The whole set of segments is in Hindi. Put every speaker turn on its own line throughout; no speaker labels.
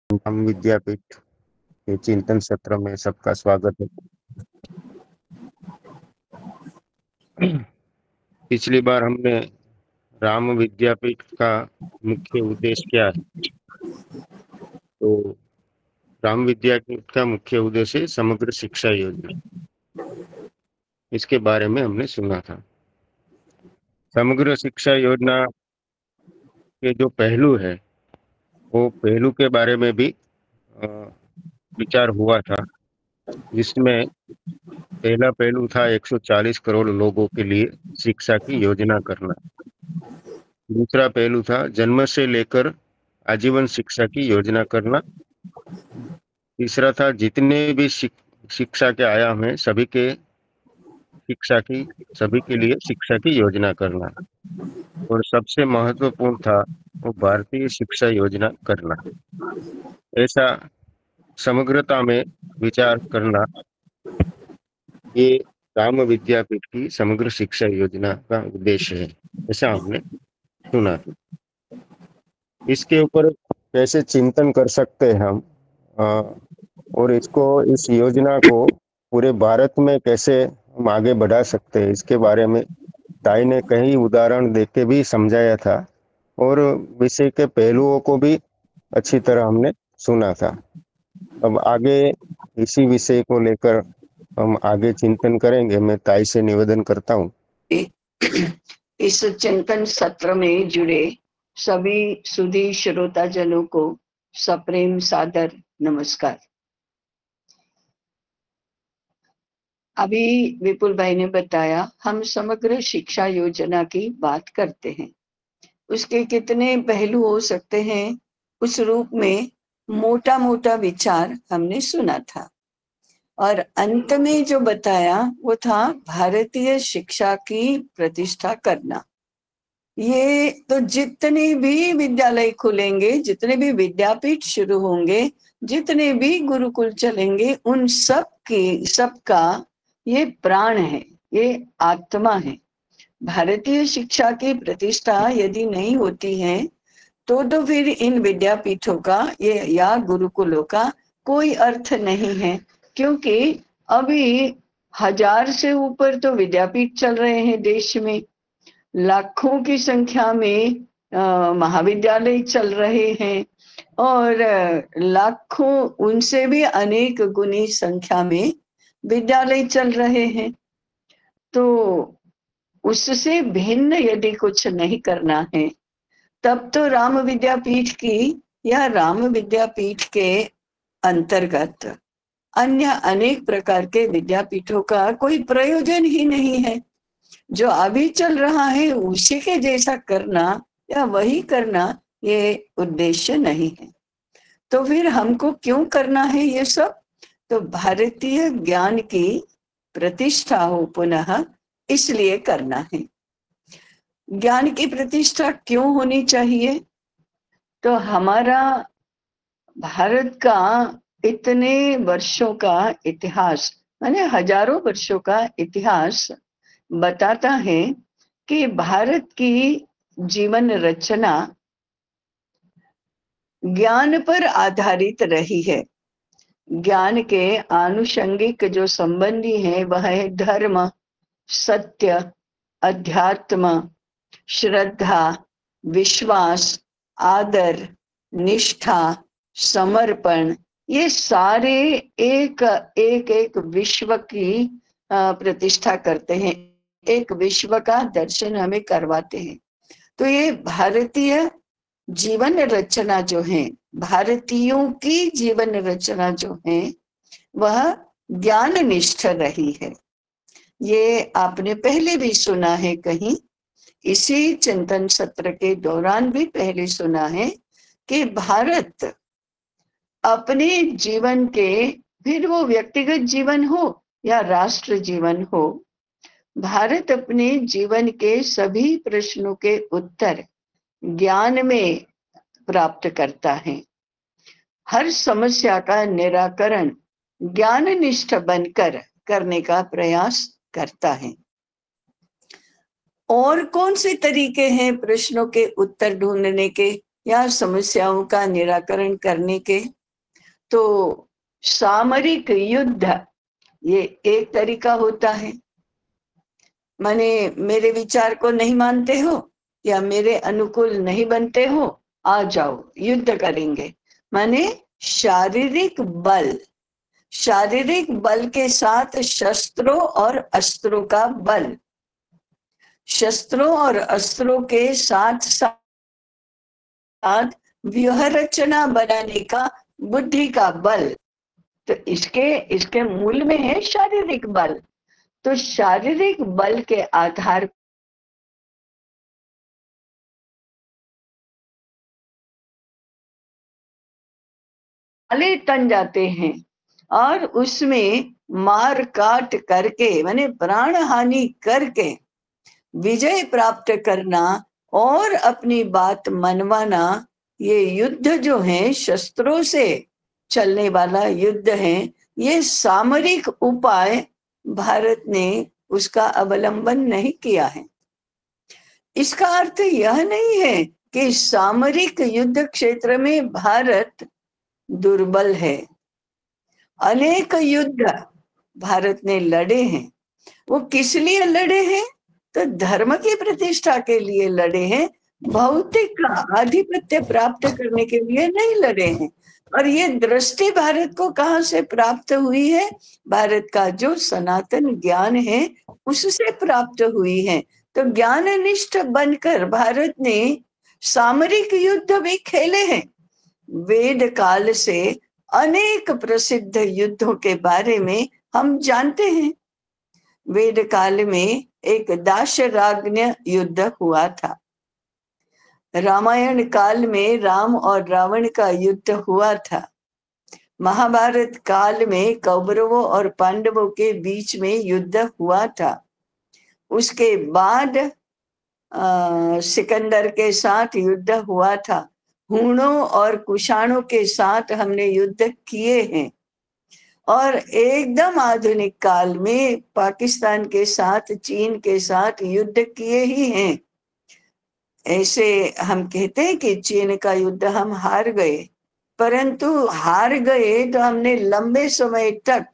हम विद्यापीठ के चिंतन सत्र में सबका स्वागत है। पिछली बार हमने राम विद्यापीठ का मुख्य उद्देश्य क्या है, तो राम विद्यापीठ का मुख्य उद्देश्य है समग्र शिक्षा योजना। इसके बारे में हमने सुना था। समग्र शिक्षा योजना के जो पहलू है, वो पहलू के बारे में भी अ, विचार हुआ था, जिसमें पहला पहलू था 140 करोड़ लोगों के लिए शिक्षा की योजना करना। दूसरा पहलू था जन्म से लेकर आजीवन शिक्षा की योजना करना। तीसरा था जितने भी शिक्षा के आयाम हैं, सभी के लिए शिक्षा की योजना करना। और सबसे महत्वपूर्ण था वो भारतीय शिक्षा योजना करना। ऐसा समग्रता में विचार करना, ये राम विद्यापीठ की समग्र शिक्षा योजना का उद्देश्य है, ऐसा हमने सुना था। इसके ऊपर कैसे चिंतन कर सकते हैं हम, और इस योजना को पूरे भारत में कैसे हम आगे बढ़ा सकते हैं, इसके बारे में ताई ने कई उदाहरण देके भी समझाया था और विषय के पहलुओं को भी अच्छी तरह हमने सुना था। अब आगे इसी विषय को लेकर हम आगे चिंतन करेंगे। मैं ताई से निवेदन करता हूँ।
इस चिंतन सत्र में जुड़े सभी सुधी श्रोताजनों को सप्रेम सादर नमस्कार। अभी विपुल भाई ने बताया, हम समग्र शिक्षा योजना की बात करते हैं। उसके कितने पहलू हो सकते हैं, उस रूप में मोटा मोटा विचार हमने सुना था। और अंत में जो बताया वो था भारतीय शिक्षा की प्रतिष्ठा करना। ये तो जितने भी विद्यालय खुलेंगे, जितने भी विद्यापीठ शुरू होंगे, जितने भी गुरुकुल चलेंगे, उन सबका ये प्राण है, ये आत्मा है। भारतीय शिक्षा की प्रतिष्ठा यदि नहीं होती है तो फिर इन विद्यापीठों का ये या गुरुकुलों का कोई अर्थ नहीं है। क्योंकि अभी 1000 से ऊपर तो विद्यापीठ चल रहे हैं देश में, लाखों की संख्या में महाविद्यालय चल रहे हैं, और लाखों उनसे भी अनेक गुनी संख्या में विद्यालय चल रहे हैं। तो उससे भिन्न यदि कुछ नहीं करना है, तब तो राम विद्यापीठ की या राम विद्यापीठ के अंतर्गत अन्य अनेक प्रकार के विद्यापीठों का कोई प्रयोजन ही नहीं है। जो अभी चल रहा है उसी के जैसा करना या वही करना, ये उद्देश्य नहीं है। तो फिर हमको क्यों करना है ये सब? तो भारतीय ज्ञान की प्रतिष्ठा हो पुनः, इसलिए करना है। ज्ञान की प्रतिष्ठा क्यों होनी चाहिए? तो हमारा भारत का इतने वर्षों का इतिहास, माने हजारों वर्षों का इतिहास बताता है कि भारत की जीवन रचना ज्ञान पर आधारित रही है। ज्ञान के आनुषंगिक जो संबंधी है वह है धर्म, सत्य, अध्यात्म, श्रद्धा, विश्वास, आदर, निष्ठा, समर्पण। ये सारे एक एक एक विश्व की प्रतिष्ठा करते हैं, एक विश्व का दर्शन हमें करवाते हैं। तो ये भारतीय जीवन रचना जो है, भारतीयों की जीवन रचना जो है, वह ज्ञान निष्ठ रही है। ये आपने पहले भी सुना है, कहीं इसी चिंतन सत्र के दौरान भी पहले सुना है कि भारत अपने जीवन के, फिर वो व्यक्तिगत जीवन हो या राष्ट्र जीवन हो, भारत अपने जीवन के सभी प्रश्नों के उत्तर ज्ञान में प्राप्त करता है। हर समस्या का निराकरण ज्ञाननिष्ठ बनकर करने का प्रयास करता है। और कौन से तरीके हैं प्रश्नों के उत्तर ढूंढने के या समस्याओं का निराकरण करने के? तो सामरिक युद्ध ये एक तरीका होता है। माने मेरे विचार को नहीं मानते हो या मेरे अनुकूल नहीं बनते हो, आ जाओ युद्ध करेंगे। माने शारीरिक बल, शारीरिक बल के साथ शस्त्रों और अस्त्रों का बल, शस्त्रों और अस्त्रों के साथ साथ व्यूह रचना बनाने का बुद्धि का बल। तो इसके इसके मूल में है शारीरिक बल। तो शारीरिक बल के आधार वाले तन जाते हैं और उसमें मार काट करके माने प्राण हानि करके विजय प्राप्त करना और अपनी बात मनवाना, ये युद्ध जो है शस्त्रों से चलने वाला युद्ध है। ये सामरिक उपाय भारत ने उसका अवलंबन नहीं किया है। इसका अर्थ यह नहीं है कि सामरिक युद्ध क्षेत्र में भारत दुर्बल है। अनेक युद्ध भारत ने लड़े हैं। वो किस लिए लड़े हैं? तो धर्म की प्रतिष्ठा के लिए लड़े हैं, भौतिक आधिपत्य प्राप्त करने के लिए नहीं लड़े हैं। और ये दृष्टि भारत को कहाँ से प्राप्त हुई है? भारत का जो सनातन ज्ञान है उससे प्राप्त हुई है। तो ज्ञाननिष्ठ बनकर भारत ने सामरिक युद्ध भी खेले हैं। वेद काल से अनेक प्रसिद्ध युद्धों के बारे में हम जानते हैं। वेद काल में एक दाशराग्न्य युद्ध हुआ था। रामायण काल में राम और रावण का युद्ध हुआ था। महाभारत काल में कौरवों और पांडवों के बीच में युद्ध हुआ था। उसके बाद सिकंदर के साथ युद्ध हुआ था। हूणों और कुषाणों के साथ हमने युद्ध किए हैं। और एकदम आधुनिक काल में पाकिस्तान के साथ, चीन के साथ युद्ध किए ही हैं। ऐसे हम कहते हैं कि चीन का युद्ध हम हार गए, परंतु हार गए तो हमने लंबे समय तक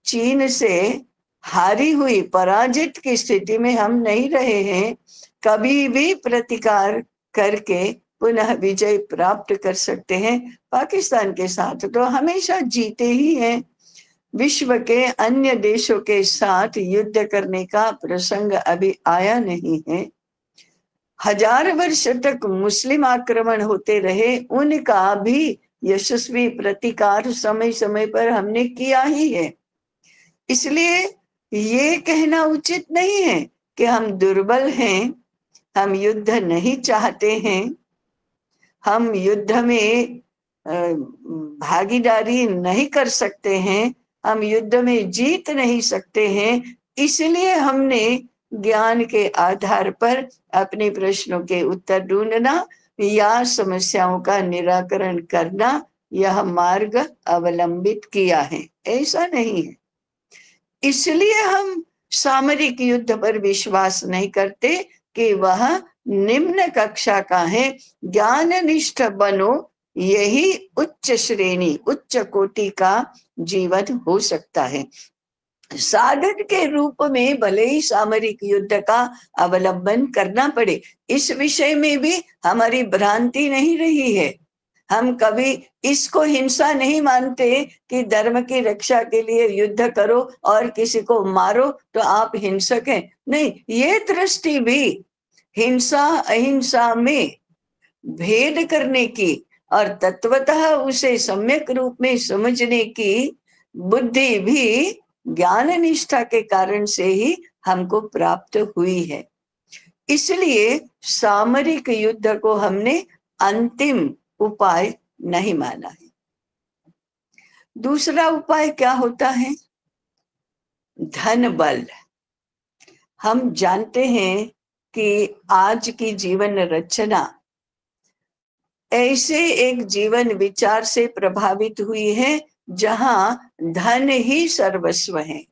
चीन से हारी हुई पराजित की स्थिति में हम नहीं रहे हैं। कभी भी प्रतिकार करके पुनः विजय प्राप्त कर सकते हैं। पाकिस्तान के साथ तो हमेशा जीते ही हैं। विश्व के अन्य देशों के साथ युद्ध करने का प्रसंग अभी आया नहीं है। 1000 वर्ष तक मुस्लिम आक्रमण होते रहे, उनका भी यशस्वी प्रतिकार समय समय पर हमने किया ही है। इसलिए ये कहना उचित नहीं है कि हम दुर्बल हैं, हम युद्ध नहीं चाहते हैं, हम युद्ध में भागीदारी नहीं कर सकते हैं, हम युद्ध में जीत नहीं सकते हैं। इसलिए हमने ज्ञान के आधार पर अपने प्रश्नों के उत्तर ढूंढना या समस्याओं का निराकरण करना, यह मार्ग अवलंबित किया है। ऐसा नहीं है। इसलिए हम सामरिक युद्ध पर विश्वास नहीं करते कि वह निम्न कक्षा का है। ज्ञाननिष्ठ बनो, यही उच्च श्रेणी, उच्च कोटि का जीवन हो सकता है। साधन के रूप में भले ही सामरिक युद्ध का अवलंबन करना पड़े, इस विषय में भी हमारी भ्रांति नहीं रही है। हम कभी इसको हिंसा नहीं मानते कि धर्म की रक्षा के लिए युद्ध करो और किसी को मारो तो आप हिंसक हैं। नहीं, ये दृष्टि भी हिंसा अहिंसा में भेद करने की और तत्वतः उसे सम्यक रूप में समझने की बुद्धि भी ज्ञान निष्ठा के कारण से ही हमको प्राप्त हुई है। इसलिए सामरिक युद्ध को हमने अंतिम उपाय नहीं माना है। दूसरा उपाय क्या होता है? धन बल। हम जानते हैं कि आज की जीवन रचना ऐसे एक जीवन विचार से प्रभावित हुई है जहां धन ही सर्वस्व है,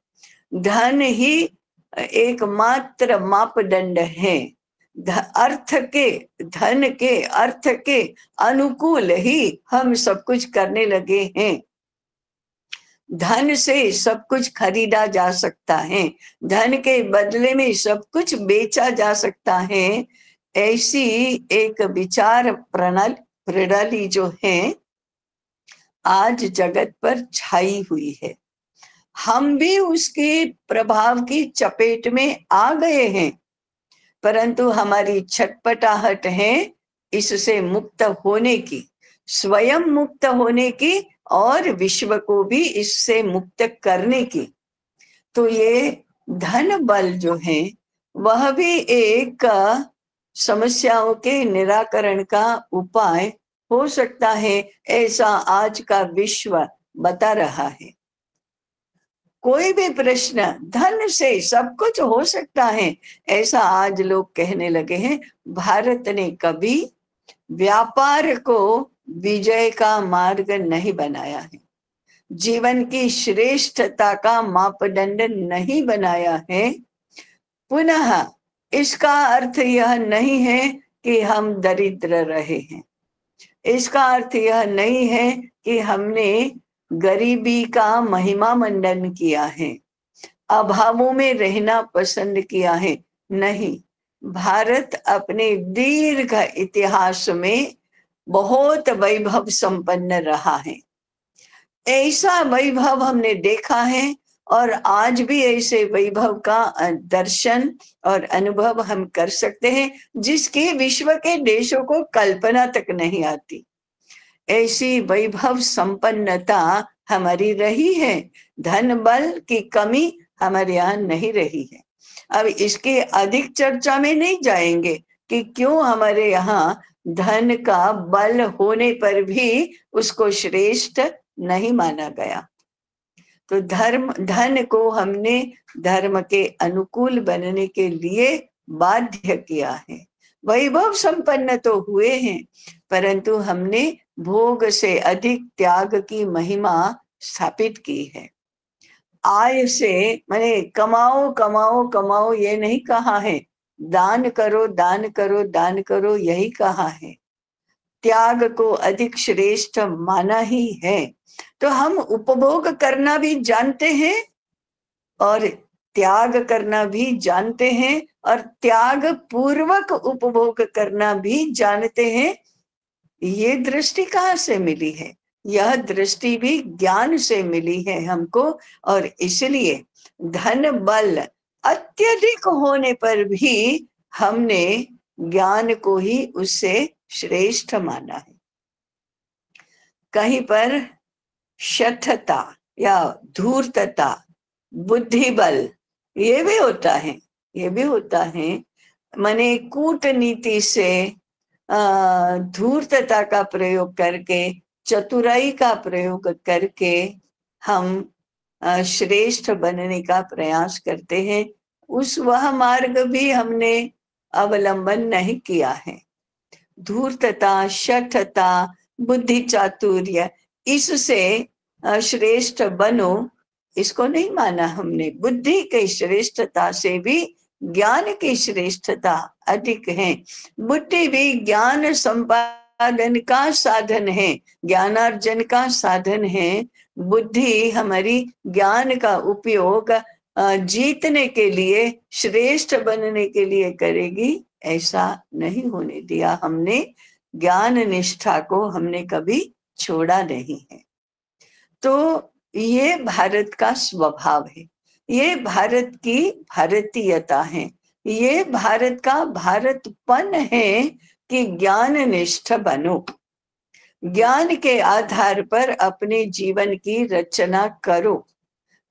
धन ही एकमात्र मापदंड है। धन के अर्थ के अनुकूल ही हम सब कुछ करने लगे हैं। धन से सब कुछ खरीदा जा सकता है, धन के बदले में सब कुछ बेचा जा सकता है, ऐसी एक विचार प्रणाली जो है आज जगत पर छाई हुई है। हम भी उसके प्रभाव की चपेट में आ गए हैं, परंतु हमारी छटपटाहट है इससे मुक्त होने की, स्वयं मुक्त होने की और विश्व को भी इससे मुक्त करने की। तो ये धन बल जो है वह भी एक समस्याओं के निराकरण का उपाय हो सकता है, ऐसा आज का विश्व बता रहा है। कोई भी प्रश्न, धन से सब कुछ हो सकता है, ऐसा आज लोग कहने लगे हैं। भारत ने कभी व्यापार को विजय का मार्ग नहीं बनाया है, जीवन की श्रेष्ठता का मापदंड नहीं बनाया है। पुनः इसका अर्थ यह नहीं है कि हम दरिद्र रहे हैं, इसका अर्थ यह नहीं है कि हमने गरीबी का महिमा मंडन किया है, अभावों में रहना पसंद किया है। नहीं, भारत अपने दीर्घ इतिहास में बहुत वैभव संपन्न रहा है। ऐसा वैभव हमने देखा है और आज भी ऐसे वैभव का दर्शन और अनुभव हम कर सकते हैं जिसकी विश्व के देशों को कल्पना तक नहीं आती। ऐसी वैभव संपन्नता हमारी रही है, धन बल की कमी हमारे यहाँ नहीं रही है। अब इसके अधिक चर्चा में नहीं जाएंगे कि क्यों हमारे यहाँ धन का बल होने पर भी उसको श्रेष्ठ नहीं माना गया। तो धन को हमने धर्म के अनुकूल बनने के लिए बाध्य किया है। वैभव संपन्न तो हुए हैं, परंतु हमने भोग से अधिक त्याग की महिमा स्थापित की है। आय से मैंने कमाओ कमाओ कमाओ ये नहीं कहा है, दान करो दान करो दान करो यही कहा है। त्याग को अधिक श्रेष्ठ माना ही है। तो हम उपभोग करना भी जानते हैं और त्याग करना भी जानते हैं, और त्याग पूर्वक उपभोग करना भी जानते हैं। ये दृष्टि कहाँ से मिली है? यह दृष्टि भी ज्ञान से मिली है हमको, और इसलिए धन बल अत्यधिक होने पर भी हमने ज्ञान को ही उससे श्रेष्ठ माना है। कहीं पर शठता या धूर्तता, बुद्धि बल ये भी होता है, ये भी होता है। माने कूटनीति से धूर्तता का प्रयोग करके, चतुराई का प्रयोग करके हम श्रेष्ठ बनने का प्रयास करते हैं। वह मार्ग भी हमने अवलंबन नहीं किया है। धूर्तता, शठता, बुद्धि चातुर्य, इससे श्रेष्ठ बनो, इसको नहीं माना हमने। बुद्धि की श्रेष्ठता से भी ज्ञान की श्रेष्ठता अधिक है। बुद्धि भी ज्ञान संपादन का साधन है, ज्ञानार्जन का साधन है। बुद्धि हमारी ज्ञान का उपयोग जीतने के लिए, श्रेष्ठ बनने के लिए करेगी, ऐसा नहीं होने दिया हमने। ज्ञान निष्ठा को हमने कभी छोड़ा नहीं है। तो ये भारत का स्वभाव है, ये भारत की भारतीयता है, ये भारत का भारतपन है कि ज्ञान निष्ठ बनो। ज्ञान के आधार पर अपने जीवन की रचना करो।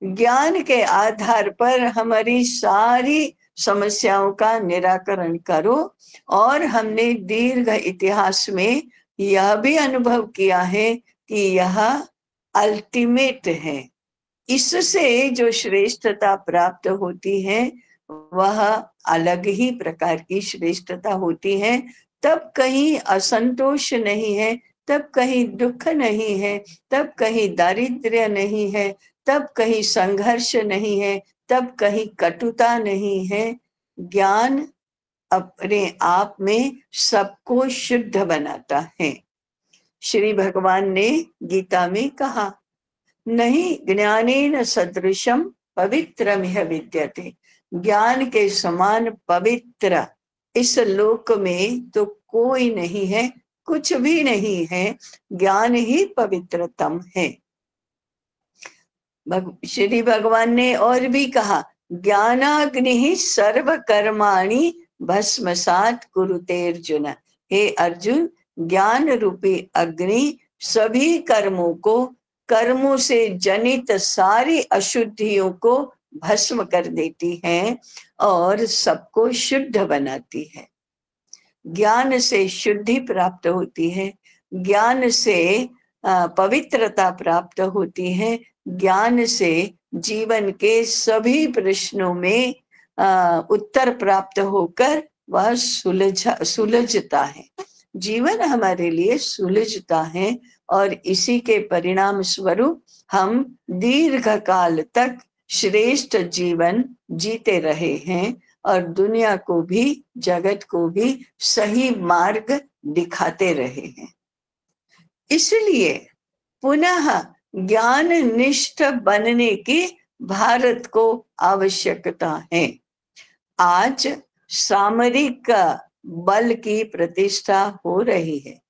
ज्ञान के आधार पर हमारी सारी समस्याओं का निराकरण करो। और हमने दीर्घ इतिहास में यह भी अनुभव किया है कि यह अल्टीमेट है। इससे जो श्रेष्ठता प्राप्त होती है वह अलग ही प्रकार की श्रेष्ठता होती है। तब कहीं असंतोष नहीं है, तब कहीं दुख नहीं है, तब कहीं दारिद्र्य नहीं है, तब कहीं संघर्ष नहीं है, तब कहीं कटुता नहीं है। ज्ञान अपने आप में सबको शुद्ध बनाता है। श्री भगवान ने गीता में कहा, नहीं ज्ञानेन सदृशम पवित्रमिह विद्यते। ज्ञान के समान पवित्र इस लोक में तो कोई नहीं है, कुछ भी नहीं है। ज्ञान ही पवित्रतम है। श्री भगवान ने और भी कहा, ज्ञानाग्नि सर्व कर्माणि भस्मसात कुरुते अर्जुन। हे अर्जुन, ज्ञान रूपी अग्नि सभी कर्मों को, कर्मों से जनित सारी अशुद्धियों को भस्म कर देती है और सबको शुद्ध बनाती है। ज्ञान से शुद्धि प्राप्त होती है, ज्ञान से पवित्रता प्राप्त होती है, ज्ञान से जीवन के सभी प्रश्नों में उत्तर प्राप्त होकर वह सुलझता है। जीवन हमारे लिए सुलझता है और इसी के परिणाम स्वरूप हम दीर्घ काल तक श्रेष्ठ जीवन जीते रहे हैं और दुनिया को भी, जगत को भी सही मार्ग दिखाते रहे हैं। इसलिए पुनः ज्ञान निष्ठ बनने की भारत को आवश्यकता है। आज सामरिक बल की प्रतिष्ठा हो रही है,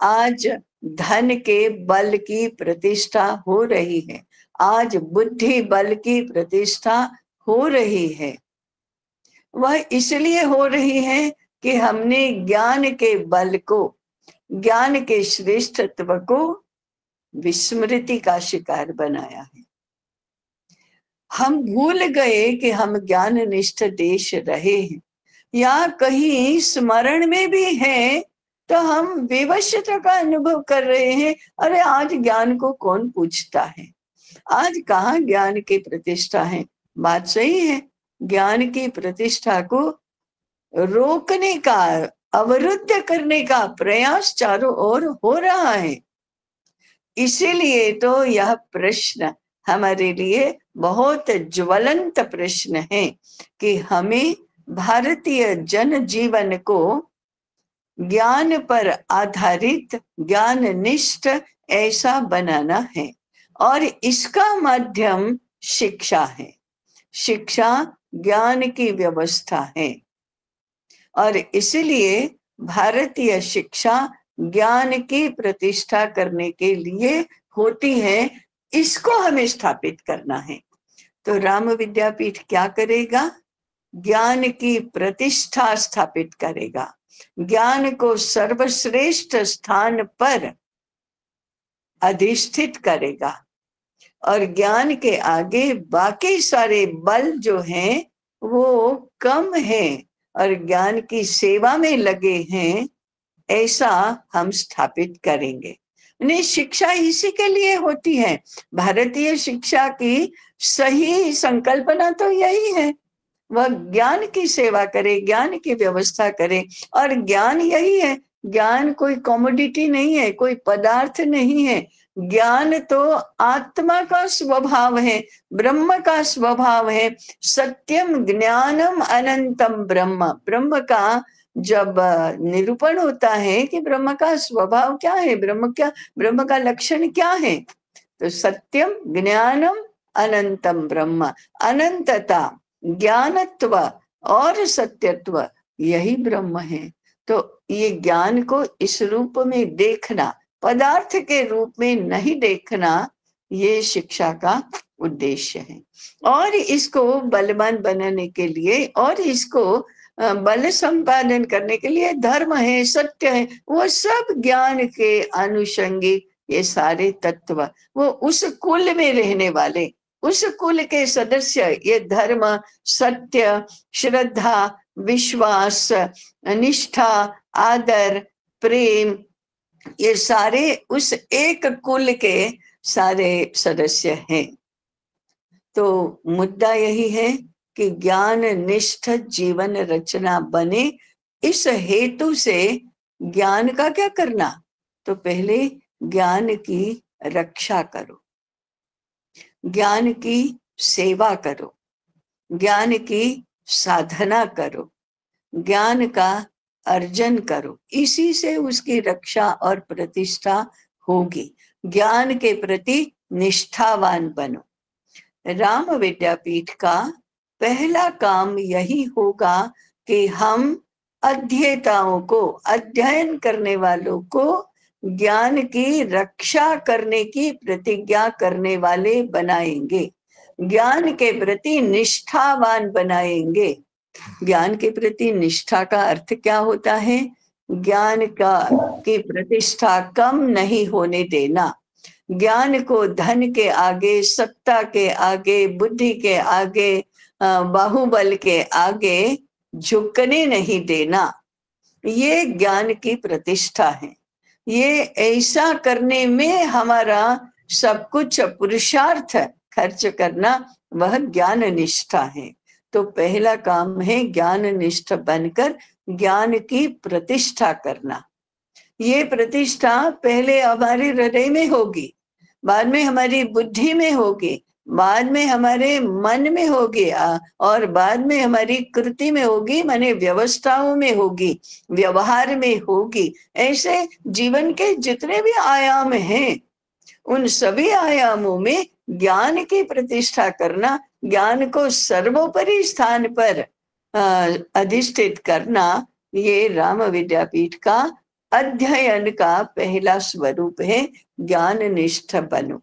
आज धन के बल की प्रतिष्ठा हो रही है, आज बुद्धि बल की प्रतिष्ठा हो रही है। वह इसलिए हो रही है कि हमने ज्ञान के बल को, ज्ञान के श्रेष्ठत्व को विस्मृति का शिकार बनाया है। हम भूल गए कि हम ज्ञान निष्ठ देश रहे हैं, या कहीं स्मरण में भी हैं तो हम विवशता का अनुभव कर रहे हैं। अरे आज ज्ञान को कौन पूछता है, आज कहाँ ज्ञान की प्रतिष्ठा है। बात सही है, ज्ञान की प्रतिष्ठा को रोकने का, अवरुद्ध करने का प्रयास चारों ओर हो रहा है। इसीलिए तो यह प्रश्न हमारे लिए बहुत ज्वलंत प्रश्न है कि हमें भारतीय जन जीवन को ज्ञान पर आधारित, ज्ञान निष्ठ ऐसा बनाना है और इसका माध्यम शिक्षा है। शिक्षा ज्ञान की व्यवस्था है और इसलिए भारतीय शिक्षा ज्ञान की प्रतिष्ठा करने के लिए होती है। इसको हमें स्थापित करना है। तो राम विद्यापीठ क्या करेगा? ज्ञान की प्रतिष्ठा स्थापित करेगा, ज्ञान को सर्वश्रेष्ठ स्थान पर अधिष्ठित करेगा और ज्ञान के आगे बाकी सारे बल जो हैं वो कम हैं और ज्ञान की सेवा में लगे हैं, ऐसा हम स्थापित करेंगे। शिक्षा इसी के लिए होती है। भारतीय शिक्षा की सही संकल्पना तो यही है, वह ज्ञान की सेवा करे, ज्ञान की व्यवस्था करे। और ज्ञान यही है, ज्ञान कोई कमोडिटी नहीं है, कोई पदार्थ नहीं है। ज्ञान तो आत्मा का स्वभाव है, ब्रह्म का स्वभाव है। सत्यम ज्ञानम अनंतम ब्रह्म, ब्रह्म का जब निरूपण होता है कि ब्रह्म का स्वभाव क्या है, ब्रह्म का लक्षण क्या है, तो सत्यम ज्ञानम अनंतम ब्रह्म, अनंतता, ज्ञानत्व और सत्यत्व यही ब्रह्म है। तो ये ज्ञान को इस रूप में देखना, पदार्थ के रूप में नहीं देखना, ये शिक्षा का उद्देश्य है। और इसको बलवान बनाने के लिए और इसको बल संपादन करने के लिए धर्म है, सत्य है, वो सब ज्ञान के अनुषंगिक ये सारे तत्व, वो उस कुल में रहने वाले, उस कुल के सदस्य, ये धर्म, सत्य, श्रद्धा, विश्वास, निष्ठा, आदर, प्रेम, ये सारे उस एक कुल के सारे सदस्य हैं। तो मुद्दा यही है कि ज्ञान निष्ठ जीवन रचना बने। इस हेतु से ज्ञान का क्या करना? तो पहले ज्ञान की रक्षा करो, ज्ञान की सेवा करो, ज्ञान की साधना करो, ज्ञान का अर्जन करो। इसी से उसकी रक्षा और प्रतिष्ठा होगी। ज्ञान के प्रति निष्ठावान बनो। राम विद्यापीठ का पहला काम यही होगा कि हम अध्येताओं को, अध्ययन करने वालों को ज्ञान की रक्षा करने की प्रतिज्ञा करने वाले बनाएंगे, ज्ञान के प्रति निष्ठावान बनाएंगे। ज्ञान के प्रति निष्ठा का अर्थ क्या होता है? ज्ञान की प्रतिष्ठा कम नहीं होने देना, ज्ञान को धन के आगे, सत्ता के आगे, बुद्धि के आगे, बाहुबल के आगे झुकने नहीं देना। ये ज्ञान की प्रतिष्ठा है। ये ऐसा करने में हमारा सब कुछ पुरुषार्थ खर्च करना, वह ज्ञान निष्ठा है। तो पहला काम है ज्ञान निष्ठ बनकर ज्ञान की प्रतिष्ठा करना। ये प्रतिष्ठा पहले हमारे हृदय में होगी, बाद में हमारी बुद्धि में होगी, बाद में हमारे मन में होगी, और बाद में हमारी कृति में होगी, माने व्यवस्थाओं में होगी, व्यवहार में होगी। ऐसे जीवन के जितने भी आयाम हैं, उन सभी आयामों में ज्ञान की प्रतिष्ठा करना, ज्ञान को सर्वोपरि स्थान पर अधिष्ठित करना, ये राम विद्यापीठ का अध्ययन का पहला स्वरूप है। ज्ञान निष्ठ बनो,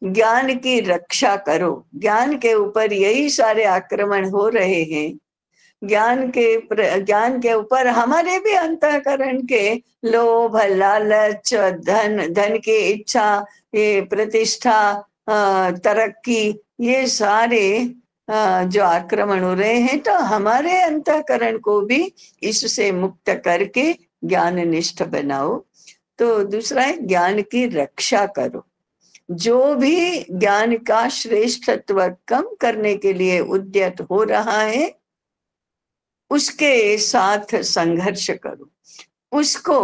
ज्ञान की रक्षा करो। ज्ञान के ऊपर यही सारे आक्रमण हो रहे हैं। ज्ञान के ऊपर हमारे भी अंतःकरण के लोभ, लालच, धन की इच्छा, ये प्रतिष्ठा, तरक्की, ये सारे जो आक्रमण हो रहे हैं, तो हमारे अंतःकरण को भी इससे मुक्त करके ज्ञान निष्ठ बनाओ। तो दूसरा है ज्ञान की रक्षा करो। जो भी ज्ञान का श्रेष्ठत्व कम करने के लिए उद्यत हो रहा है, उसके साथ संघर्ष करो, उसको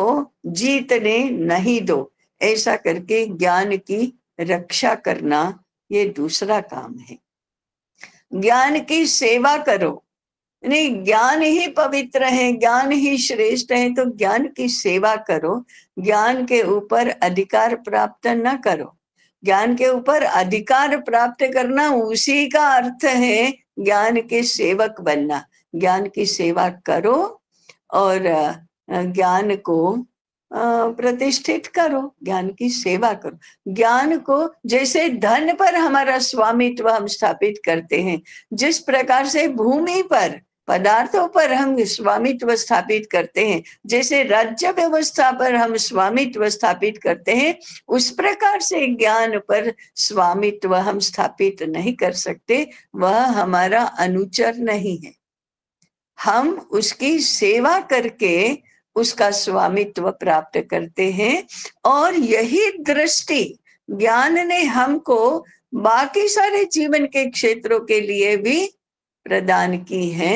जीतने नहीं दो। ऐसा करके ज्ञान की रक्षा करना, ये दूसरा काम है। ज्ञान की सेवा करो। नहीं, ज्ञान ही पवित्र है, ज्ञान ही श्रेष्ठ है, तो ज्ञान की सेवा करो। ज्ञान के ऊपर अधिकार प्राप्त न करो। ज्ञान के ऊपर अधिकार प्राप्त करना, उसी का अर्थ है ज्ञान के सेवक बनना। ज्ञान की सेवा करो और ज्ञान को प्रतिष्ठित करो, ज्ञान की सेवा करो। ज्ञान को, जैसे धन पर हमारा स्वामित्व हम स्थापित करते हैं, जिस प्रकार से भूमि पर, पदार्थों पर हम स्वामित्व स्थापित करते हैं, जैसे राज्य व्यवस्था पर हम स्वामित्व स्थापित करते हैं, उस प्रकार से ज्ञान पर स्वामित्व हम स्थापित नहीं कर सकते। वह हमारा अनुचर नहीं है। हम उसकी सेवा करके उसका स्वामित्व प्राप्त करते हैं। और यही दृष्टि ज्ञान ने हमको बाकी सारे जीवन के क्षेत्रों के लिए भी प्रदान की है।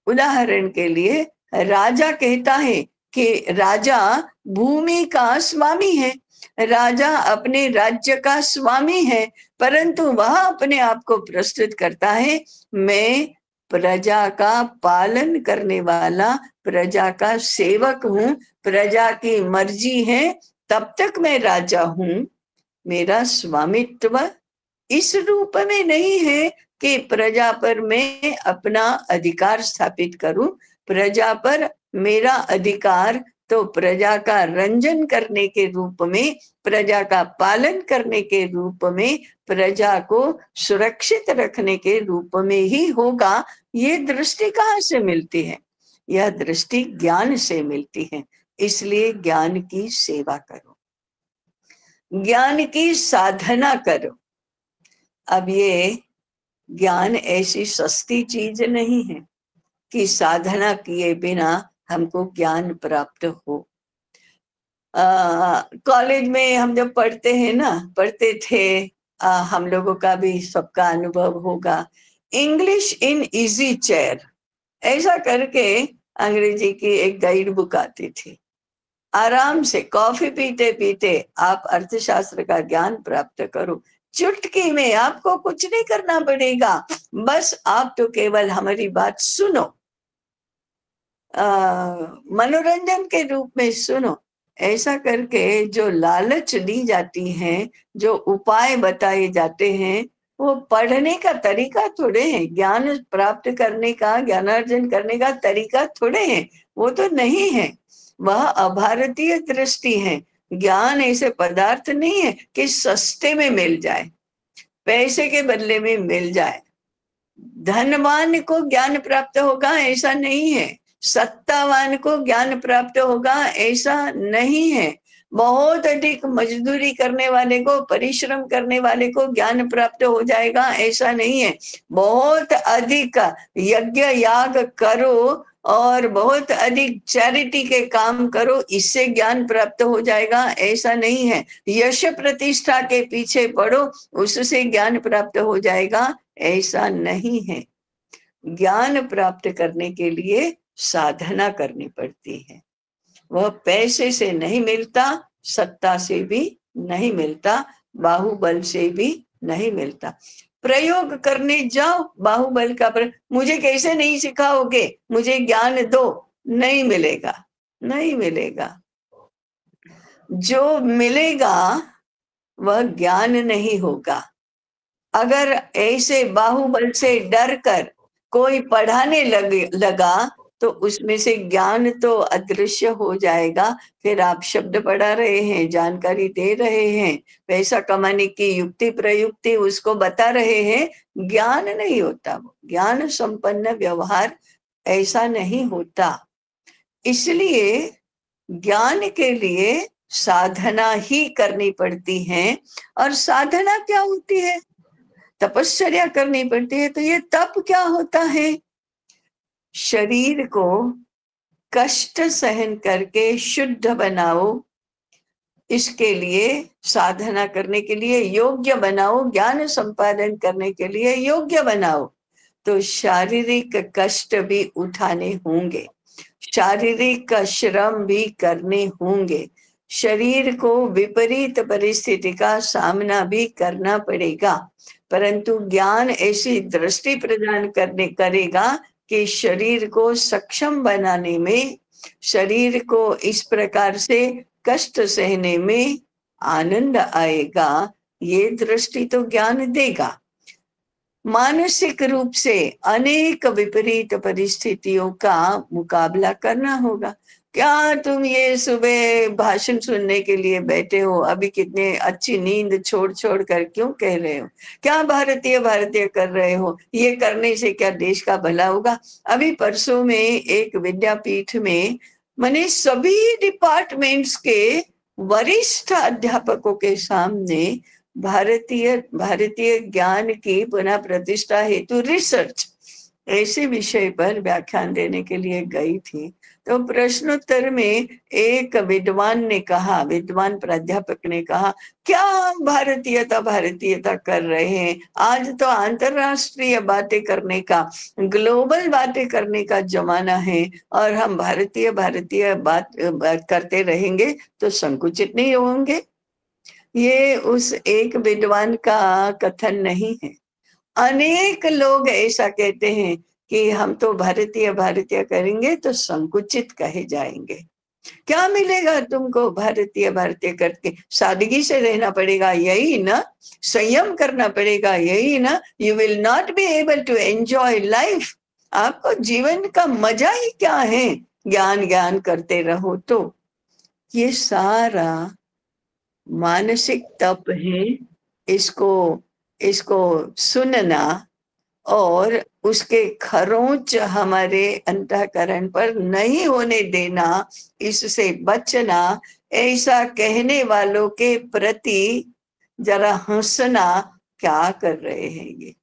उदाहरण के लिए, राजा कहता है कि राजा भूमि का स्वामी है, राजा अपने राज्य का स्वामी है, परंतु वह अपने आप को प्रस्तुत करता है, मैं प्रजा का पालन करने वाला, प्रजा का सेवक हूं, प्रजा की मर्जी है तब तक मैं राजा हूं। मेरा स्वामित्व इस रूप में नहीं है कि प्रजा पर मैं अपना अधिकार स्थापित करूं। प्रजा पर मेरा अधिकार तो प्रजा का रंजन करने के रूप में, प्रजा का पालन करने के रूप में, प्रजा को सुरक्षित रखने के रूप में ही होगा। ये दृष्टि कहाँ से मिलती है? यह दृष्टि ज्ञान से मिलती है। इसलिए ज्ञान की सेवा करो, ज्ञान की साधना करो। अब ये ज्ञान ऐसी सस्ती चीज नहीं है कि साधना किए बिना हमको ज्ञान प्राप्त हो। कॉलेज में हम जब पढ़ते हैं ना, पढ़ते थे, हम लोगों का भी सबका अनुभव होगा, इंग्लिश इन इजी चेयर, ऐसा करके अंग्रेजी की एक गाइड बुक आती थी। आराम से कॉफी पीते पीते आप अर्थशास्त्र का ज्ञान प्राप्त करो। चुटकी में, आपको कुछ नहीं करना पड़ेगा, बस आप तो केवल हमारी बात सुनो, मनोरंजन के रूप में सुनो। ऐसा करके जो लालच दी जाती है, जो उपाय बताए जाते हैं, वो पढ़ने का तरीका थोड़े हैं, ज्ञान प्राप्त करने का, ज्ञानार्जन करने का तरीका थोड़े हैं, वो तो नहीं है। वह अभारतीय दृष्टि है। ज्ञान ऐसे पदार्थ नहीं है कि सस्ते में मिल जाए, पैसे के बदले में मिल जाए। धनवान को ज्ञान प्राप्त होगा ऐसा नहीं है, सत्तावान को ज्ञान प्राप्त होगा ऐसा नहीं है, बहुत अधिक मजदूरी करने वाले को, परिश्रम करने वाले को ज्ञान प्राप्त हो जाएगा ऐसा नहीं है, बहुत अधिक यज्ञ याग करो और बहुत अधिक चैरिटी के काम करो इससे ज्ञान प्राप्त हो जाएगा ऐसा नहीं है, यश प्रतिष्ठा के पीछे पड़ो उससे ज्ञान प्राप्त हो जाएगा ऐसा नहीं है। ज्ञान प्राप्त करने के लिए साधना करनी पड़ती है। वह पैसे से नहीं मिलता, सत्ता से भी नहीं मिलता, बाहुबल से भी नहीं मिलता। प्रयोग करने जाओ बाहुबल का, मुझे कैसे नहीं सिखाओगे, मुझे ज्ञान दो, नहीं मिलेगा, नहीं मिलेगा। जो मिलेगा वह ज्ञान नहीं होगा। अगर ऐसे बाहुबल से डर कर कोई पढ़ाने लगा तो उसमें से ज्ञान तो अदृश्य हो जाएगा। फिर आप शब्द पढ़ा रहे हैं, जानकारी दे रहे हैं, पैसा कमाने की युक्ति प्रयुक्ति उसको बता रहे हैं, ज्ञान नहीं होता। वो ज्ञान संपन्न व्यवहार ऐसा नहीं होता। इसलिए ज्ञान के लिए साधना ही करनी पड़ती है। और साधना क्या होती है? तपश्चर्या करनी पड़ती है। तो ये तप क्या होता है? शरीर को कष्ट सहन करके शुद्ध बनाओ, इसके लिए साधना करने के लिए योग्य बनाओ, ज्ञान संपादन करने के लिए योग्य बनाओ। तो शारीरिक कष्ट भी उठाने होंगे, शारीरिक श्रम भी करने होंगे, शरीर को विपरीत परिस्थिति का सामना भी करना पड़ेगा। परंतु ज्ञान ऐसी दृष्टि प्रदान करेगा कि शरीर को सक्षम बनाने में, शरीर को इस प्रकार से कष्ट सहने में आनंद आएगा। ये दृष्टि तो ज्ञान देगा। मानसिक रूप से अनेक विपरीत परिस्थितियों का मुकाबला करना होगा। क्या तुम ये सुबह भाषण सुनने के लिए बैठे हो? अभी कितने अच्छी नींद छोड़ छोड़ कर क्यों कह रहे हो? क्या भारतीय भारतीय कर रहे हो? ये करने से क्या देश का भला होगा? अभी परसों में एक विद्यापीठ में मैंने सभी डिपार्टमेंट्स के वरिष्ठ अध्यापकों के सामने भारतीय ज्ञान की पुनः प्रतिष्ठा हेतु रिसर्च ऐसे विषय पर व्याख्यान देने के लिए गई थी। तो प्रश्नोत्तर में एक विद्वान प्राध्यापक ने कहा, क्या हम भारतीयता कर रहे हैं? आज तो अंतरराष्ट्रीय बातें करने का, ग्लोबल बातें करने का जमाना है और हम भारतीय बात करते रहेंगे तो संकुचित नहीं होंगे। ये उस एक विद्वान का कथन नहीं है। अनेक लोग ऐसा कहते हैं कि हम तो भारतीय करेंगे तो संकुचित कहे जाएंगे। क्या मिलेगा तुमको भारतीय करके? सादगी से रहना पड़ेगा, यही ना? संयम करना पड़ेगा, यही ना? You will not be able to enjoy life. आपको जीवन का मजा ही क्या है? ज्ञान करते रहो। तो ये सारा मानसिक तप है। इसको सुनना और उसके खरोंच हमारे अंतःकरण पर नहीं होने देना, इससे बचना, ऐसा कहने वालों के प्रति जरा हंसना, क्या कर रहे हैं ये?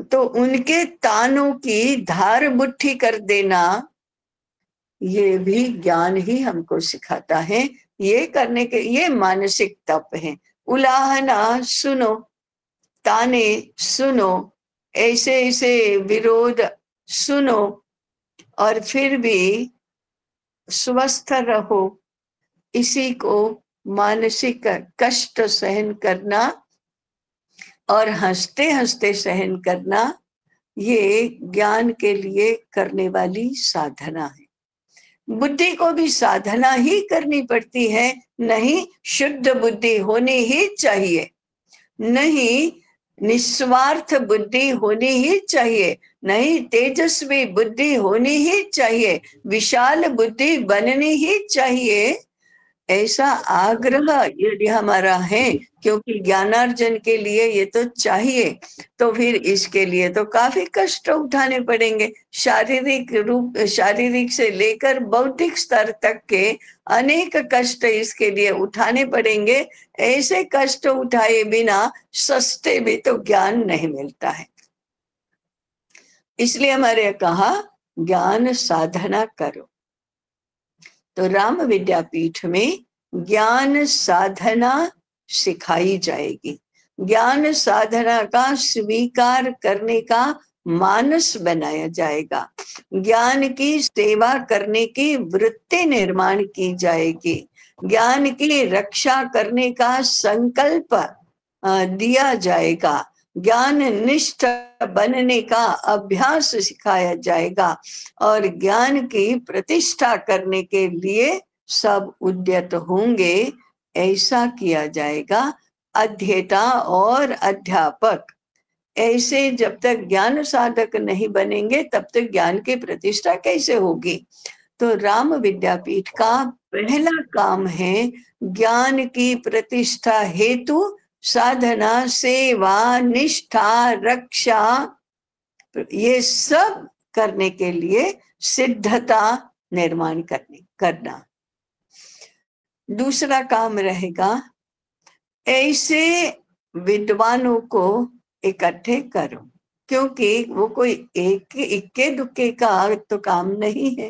तो उनके तानों की धार बुट्ठी कर देना, ये भी ज्ञान ही हमको सिखाता है। ये करने के ये मानसिक तप है। उलाहना सुनो, ताने सुनो, ऐसे ऐसे विरोध सुनो और फिर भी स्वस्थ रहो, इसी को मानसिक कष्ट सहन करना और हंसते हंसते सहन करना, ये ज्ञान के लिए करने वाली साधना है। बुद्धि को भी साधना ही करनी पड़ती है, नहीं शुद्ध बुद्धि होनी ही चाहिए, नहीं निस्वार्थ बुद्धि होनी ही चाहिए, नहीं तेजस्वी बुद्धि होनी ही चाहिए, विशाल बुद्धि बननी ही चाहिए। ऐसा आग्रह यदि हमारा है, क्योंकि ज्ञानार्जन के लिए ये तो चाहिए, तो फिर इसके लिए तो काफी कष्ट उठाने पड़ेंगे। शारीरिक से लेकर बौद्धिक स्तर तक के अनेक कष्ट इसके लिए उठाने पड़ेंगे। ऐसे कष्ट उठाए बिना सस्ते में तो ज्ञान नहीं मिलता है। इसलिए हमारे कहा ज्ञान साधना करो। तो राम विद्यापीठ में ज्ञान साधना सिखाई जाएगी। ज्ञान साधना का स्वीकार करने का मानस बनाया जाएगा। ज्ञान की सेवा करने की वृत्ति निर्माण की जाएगी। ज्ञान की रक्षा करने का संकल्प दिया जाएगा। ज्ञान निष्ठ बनने का अभ्यास सिखाया जाएगा और ज्ञान की प्रतिष्ठा करने के लिए सब उद्यत होंगे। ऐसा किया जाएगा। अध्येता और अध्यापक ऐसे जब तक ज्ञान साधक नहीं बनेंगे तब तक ज्ञान की प्रतिष्ठा कैसे होगी। तो राम विद्यापीठ का पहला काम है ज्ञान की प्रतिष्ठा हेतु साधना, सेवा, निष्ठा, रक्षा, ये सब करने के लिए सिद्धता निर्माण करना। दूसरा काम रहेगा ऐसे विद्वानों को इकट्ठे करो, क्योंकि वो कोई इक्के दुक्के का तो काम नहीं है।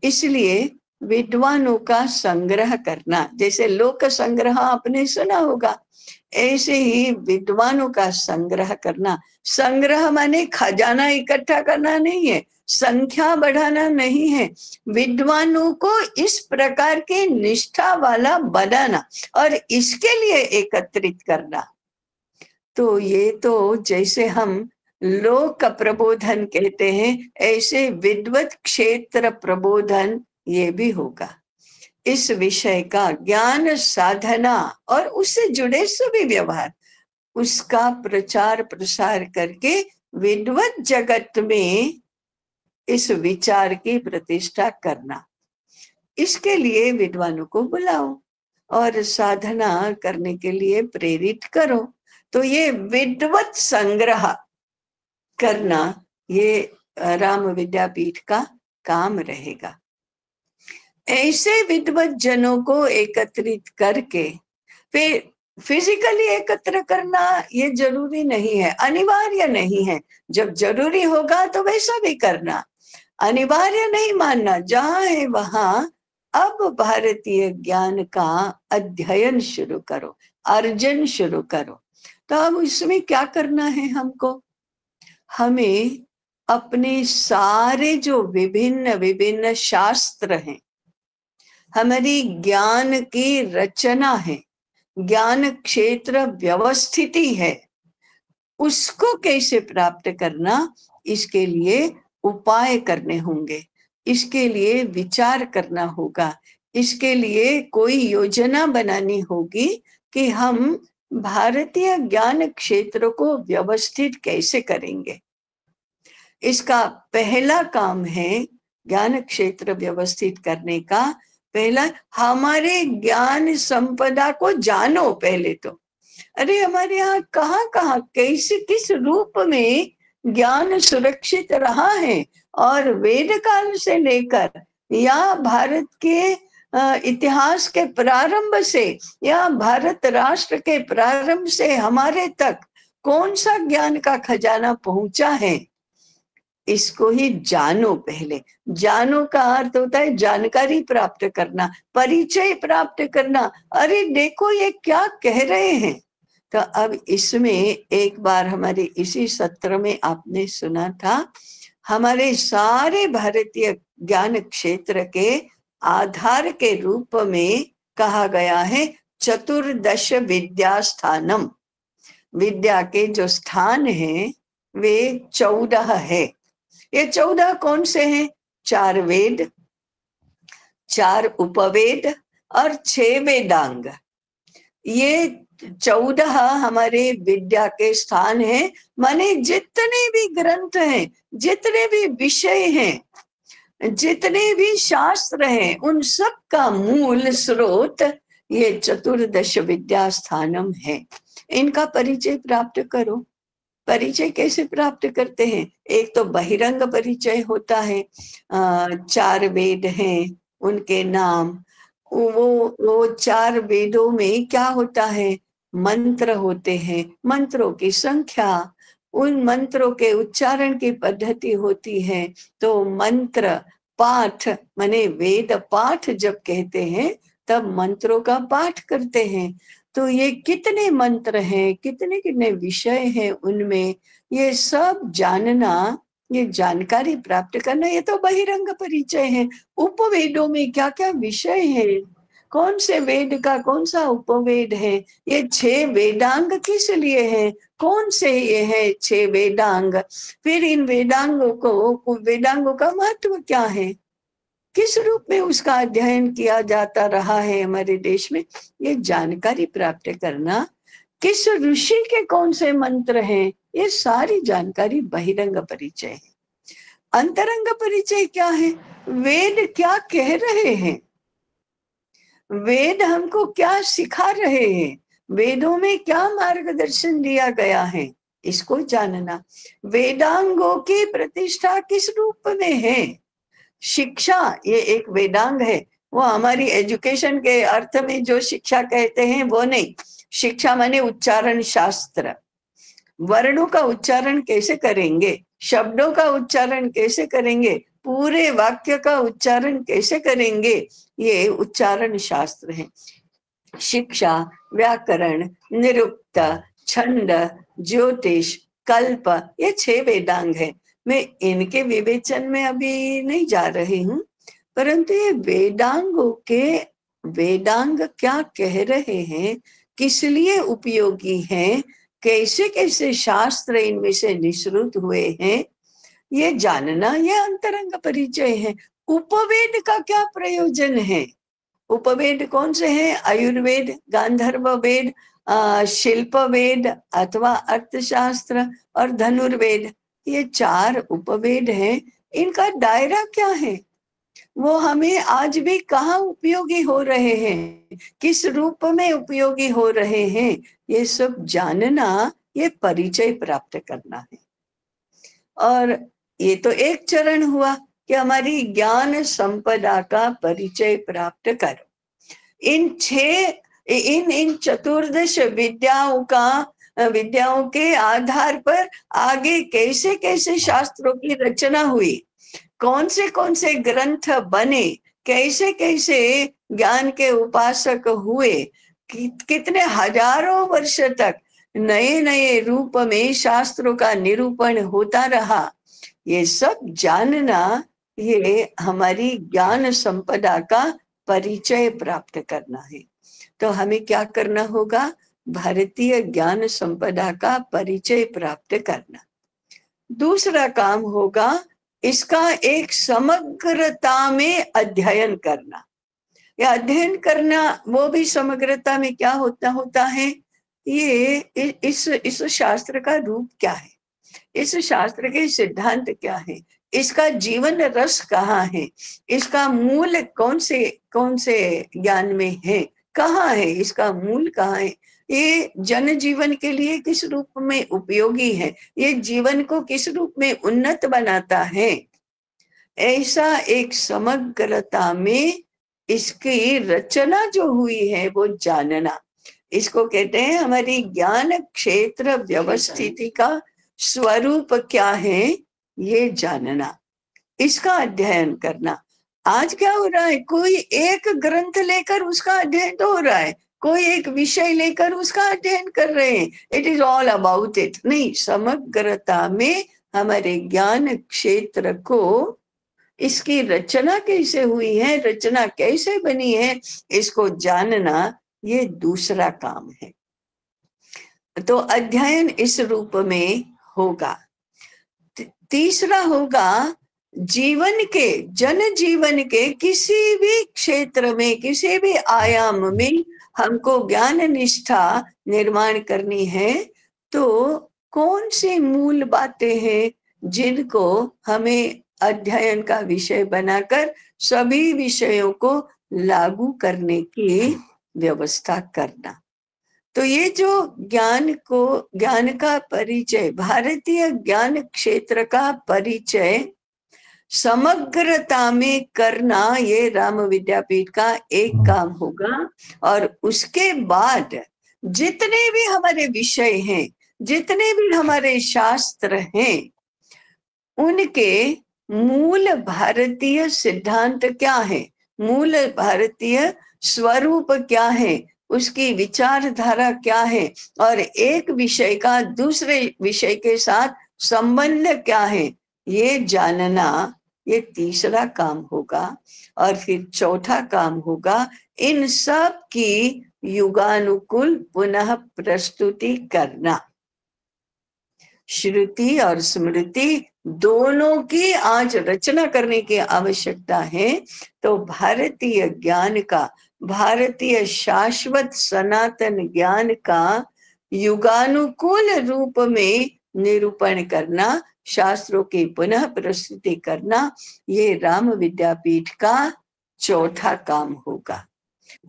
इसलिए विद्वानों का संग्रह करना, जैसे लोक संग्रह आपने सुना होगा, ऐसे ही विद्वानों का संग्रह करना। संग्रह माने खजाना इकट्ठा करना नहीं है, संख्या बढ़ाना नहीं है, विद्वानों को इस प्रकार के निष्ठा वाला बनाना और इसके लिए एकत्रित करना। तो ये तो जैसे हम लोक प्रबोधन कहते हैं, ऐसे विद्वत क्षेत्र प्रबोधन ये भी होगा। इस विषय का ज्ञान साधना और उससे जुड़े सभी व्यवहार, उसका प्रचार प्रसार करके विद्वत जगत में इस विचार की प्रतिष्ठा करना। इसके लिए विद्वानों को बुलाओ और साधना करने के लिए प्रेरित करो। तो ये विद्वत संग्रह करना ये राम विद्यापीठ का काम रहेगा। ऐसे विद्वत जनों को एकत्रित करके फिर फिजिकली एकत्र करना ये जरूरी नहीं है, अनिवार्य नहीं है। जब जरूरी होगा तो वैसा भी करना, अनिवार्य नहीं मानना। जहां है वहां अब भारतीय ज्ञान का अध्ययन शुरू करो, अर्जन शुरू करो। तो अब इसमें क्या करना है हमको? हमें अपने सारे जो विभिन्न विभिन्न शास्त्र हैं, हमारी ज्ञान की रचना है, ज्ञान क्षेत्र व्यवस्थिति है, उसको कैसे प्राप्त करना, इसके लिए उपाय करने होंगे, इसके लिए विचार करना होगा, इसके लिए कोई योजना बनानी होगी कि हम भारतीय ज्ञान क्षेत्र को व्यवस्थित कैसे करेंगे। इसका पहला काम है ज्ञान क्षेत्र व्यवस्थित करने का। पहला, हमारे ज्ञान संपदा को जानो पहले तो। अरे हमारे यहाँ कहाँ कहाँ कैसे किस रूप में ज्ञान सुरक्षित रहा है, और वेद काल से लेकर या भारत के इतिहास के प्रारंभ से या भारत राष्ट्र के प्रारंभ से हमारे तक कौन सा ज्ञान का खजाना पहुंचा है, इसको ही जानो पहले। जानो का अर्थ होता है जानकारी प्राप्त करना, परिचय प्राप्त करना। अरे देखो ये क्या कह रहे हैं। तो अब इसमें एक बार हमारे इसी सत्र में आपने सुना था, हमारे सारे भारतीय ज्ञान क्षेत्र के आधार के रूप में कहा गया है चतुर्दश विद्या स्थानम। विद्या के जो स्थान हैं वे 14 है। ये 14 कौन से हैं? 4 वेद, 4 उपवेद और 6 वेदांग, ये 14 हमारे विद्या के स्थान है। माने जितने भी ग्रंथ हैं, जितने भी विषय हैं, जितने भी शास्त्र हैं, उन सब का मूल स्रोत ये 14 विद्या स्थानम है। इनका परिचय प्राप्त करो। परिचय कैसे प्राप्त करते हैं? एक तो बहिरंग परिचय होता है, 4 वेद हैं, उनके नाम, वो 4 वेदों में क्या होता है? मंत्र होते हैं, मंत्रों की संख्या, उन मंत्रों के उच्चारण की पद्धति होती है। तो मंत्र पाठ माने वेद पाठ जब कहते हैं तब मंत्रों का पाठ करते हैं। तो ये कितने मंत्र हैं, कितने कितने विषय हैं उनमें, ये सब जानना, ये जानकारी प्राप्त करना, ये तो बहिरंग परिचय है। उपवेदों में क्या क्या विषय है, कौन से वेद का कौन सा उपवेद है, ये 6 वेदांग किस लिए हैं, कौन से ये है 6 वेदांग, फिर इन वेदांगों का महत्व क्या है, किस रूप में उसका अध्ययन किया जाता रहा है हमारे देश में, ये जानकारी प्राप्त करना, किस ऋषि के कौन से मंत्र हैं, ये सारी जानकारी बहिरंग परिचय है। अंतरंग परिचय क्या है? वेद क्या कह रहे हैं, वेद हमको क्या सिखा रहे हैं, वेदों में क्या मार्गदर्शन दिया गया है, इसको जानना। वेदांगों की प्रतिष्ठा किस रूप में है? शिक्षा ये एक वेदांग है। वो हमारी एजुकेशन के अर्थ में जो शिक्षा कहते हैं वो नहीं। शिक्षा माने उच्चारण शास्त्र, वर्णों का उच्चारण कैसे करेंगे, शब्दों का उच्चारण कैसे करेंगे, पूरे वाक्य का उच्चारण कैसे करेंगे, ये उच्चारण शास्त्र है। शिक्षा, व्याकरण, निरुक्त, छंद, ज्योतिष, कल्प, ये 6 वेदांग है। मैं इनके विवेचन में अभी नहीं जा रही हूँ, परंतु ये वेदांग क्या कह रहे हैं, किस लिए उपयोगी हैं, कैसे कैसे शास्त्र इनमें से निश्रुत हुए हैं, ये जानना, ये अंतरंग परिचय है। उपवेद का क्या प्रयोजन है? उपवेद कौन से हैं? आयुर्वेद, गांधर्व वेद, शिल्प वेद अथवा अर्थशास्त्र और धनुर्वेद, ये 4 उपवेद हैं। इनका दायरा क्या है, वो हमें आज भी कहाँ उपयोगी हो रहे हैं, किस रूप में उपयोगी हो रहे हैं, ये सब जानना, ये परिचय प्राप्त करना है। और ये तो एक चरण हुआ कि हमारी ज्ञान संपदा का परिचय प्राप्त करो। इन 14 विद्याओं के आधार पर आगे कैसे कैसे शास्त्रों की रचना हुई, कौन से ग्रंथ बने, कैसे कैसे ज्ञान के उपासक हुए, कितने हजारों वर्ष तक नए नए रूप में शास्त्रों का निरूपण होता रहा, ये सब जानना, ये हमारी ज्ञान संपदा का परिचय प्राप्त करना है। तो हमें क्या करना होगा? भारतीय ज्ञान संपदा का परिचय प्राप्त करना। दूसरा काम होगा इसका एक समग्रता में अध्ययन करना। या अध्ययन करना वो भी समग्रता में क्या होता है, ये इस शास्त्र का रूप क्या है, इस शास्त्र के सिद्धांत क्या है, इसका जीवन रस कहाँ है, इसका मूल कौन से ज्ञान में है, कहाँ है इसका मूल, कहाँ है, ये जन जीवन के लिए किस रूप में उपयोगी है, ये जीवन को किस रूप में उन्नत बनाता है, ऐसा एक समग्रता में इसकी रचना जो हुई है वो जानना। इसको कहते हैं हमारी ज्ञान क्षेत्र व्यवस्थिति का स्वरूप क्या है, ये जानना, इसका अध्ययन करना। आज क्या हो रहा है, कोई एक ग्रंथ लेकर उसका अध्ययन तो हो रहा है, कोई एक विषय लेकर उसका अध्ययन कर रहे हैं, it is all about it, नहीं, समग्रता में हमारे ज्ञान क्षेत्र को, इसकी रचना कैसे हुई है, रचना कैसे बनी है, इसको जानना, ये दूसरा काम है। तो अध्ययन इस रूप में होगा। तीसरा होगा जीवन के, जन जीवन के किसी भी क्षेत्र में, किसी भी आयाम में हमको ज्ञान निष्ठा निर्माण करनी है, तो कौन सी मूल बातें हैं जिनको हमें अध्ययन का विषय बनाकर सभी विषयों को लागू करने की व्यवस्था करना। तो ये जो ज्ञान का परिचय, भारतीय ज्ञान क्षेत्र का परिचय समग्रता में करना, ये राम विद्यापीठ का एक काम होगा। और उसके बाद जितने भी हमारे विषय हैं, जितने भी हमारे शास्त्र हैं, उनके मूल भारतीय सिद्धांत क्या है, मूल भारतीय स्वरूप क्या है, उसकी विचारधारा क्या है, और एक विषय का दूसरे विषय के साथ संबंध क्या है, ये जानना, ये तीसरा काम होगा। और फिर चौथा काम होगा इन सब की युगानुकूल पुनः प्रस्तुति करना। श्रुति और स्मृति दोनों की आज रचना करने की आवश्यकता है। तो भारतीय ज्ञान का, भारतीय शाश्वत सनातन ज्ञान का युगानुकूल रूप में निरूपण करना, शास्त्रों की पुनः प्रस्तुति करना, ये राम विद्यापीठ का चौथा काम होगा।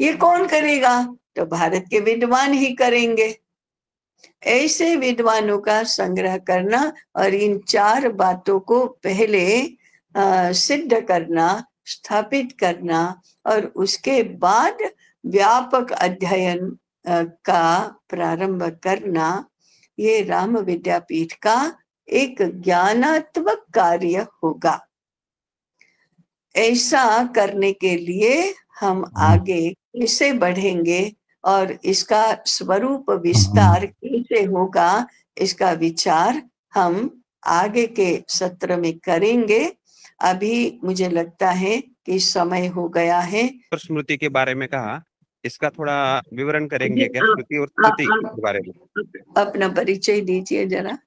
ये कौन करेगा? तो भारत के विद्वान ही करेंगे। ऐसे विद्वानों का संग्रह करना और इन चार बातों को पहले सिद्ध करना, स्थापित करना, और उसके बाद व्यापक अध्ययन का प्रारंभ करना, ये राम विद्यापीठ का एक ज्ञानात्मक कार्य होगा। ऐसा करने के लिए हम आगे कैसे बढ़ेंगे और इसका स्वरूप विस्तार कैसे होगा, इसका विचार हम आगे के सत्र में करेंगे। अभी मुझे लगता है कि समय हो गया है।
और स्मृति के बारे में कहा, इसका थोड़ा विवरण करेंगे क्या? स्मृति और स्मृति के बारे में
अपना परिचय दीजिए जरा।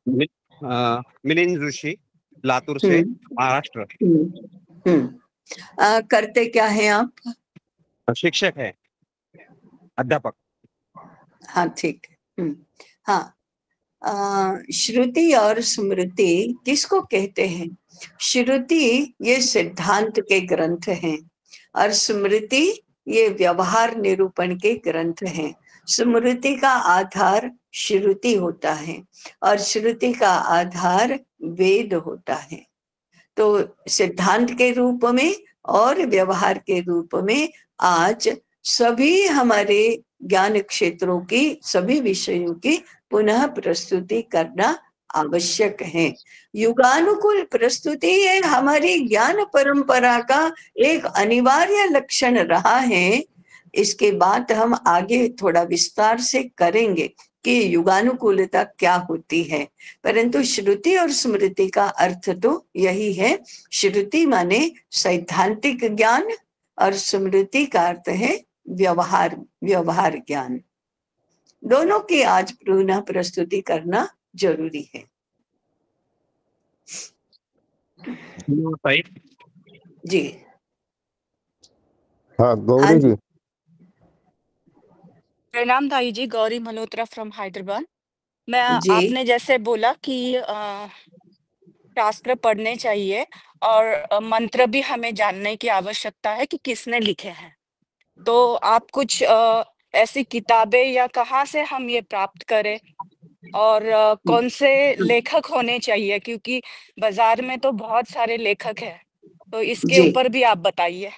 मिलिंद ऋषि, लातूर से, महाराष्ट्र।
करते क्या हैं आप?
शिक्षक है, अध्यापक।
हाँ, ठीक है। हाँ, श्रुति और स्मृति किसको कहते हैं? श्रुति ये सिद्धांत के ग्रंथ हैं और स्मृति ये व्यवहार निरूपण के ग्रंथ हैं। स्मृति का आधार श्रुति होता है और श्रुति का आधार वेद होता है। तो सिद्धांत के रूप में और व्यवहार के रूप में आज सभी हमारे ज्ञान क्षेत्रों की, सभी विषयों की पुनः प्रस्तुति करना आवश्यक है। युगानुकूल प्रस्तुति ये हमारी ज्ञान परंपरा का एक अनिवार्य लक्षण रहा है। इसके बाद हम आगे थोड़ा विस्तार से करेंगे कि युगानुकूलता क्या होती है, परंतु श्रुति और स्मृति का अर्थ तो यही है। श्रुति माने सैद्धांतिक ज्ञान और स्मृति का अर्थ है व्यवहार ज्ञान। दोनों की आज पुनः प्रस्तुति करना जरूरी है। जी
हाँ गौरी जी।
प्रणाम ताई जी, गौरी मल्होत्रा फ्रॉम हैदराबाद। मैं
जी।
आपने जैसे बोला कि शास्त्र पढ़ने चाहिए और मंत्र भी हमें जानने की आवश्यकता है कि किसने लिखे हैं। तो आप कुछ ऐसी किताबें या कहाँ से हम ये प्राप्त करें और कौन से लेखक होने चाहिए, क्योंकि बाजार में तो बहुत सारे लेखक हैं, तो इसके ऊपर भी आप बताइए।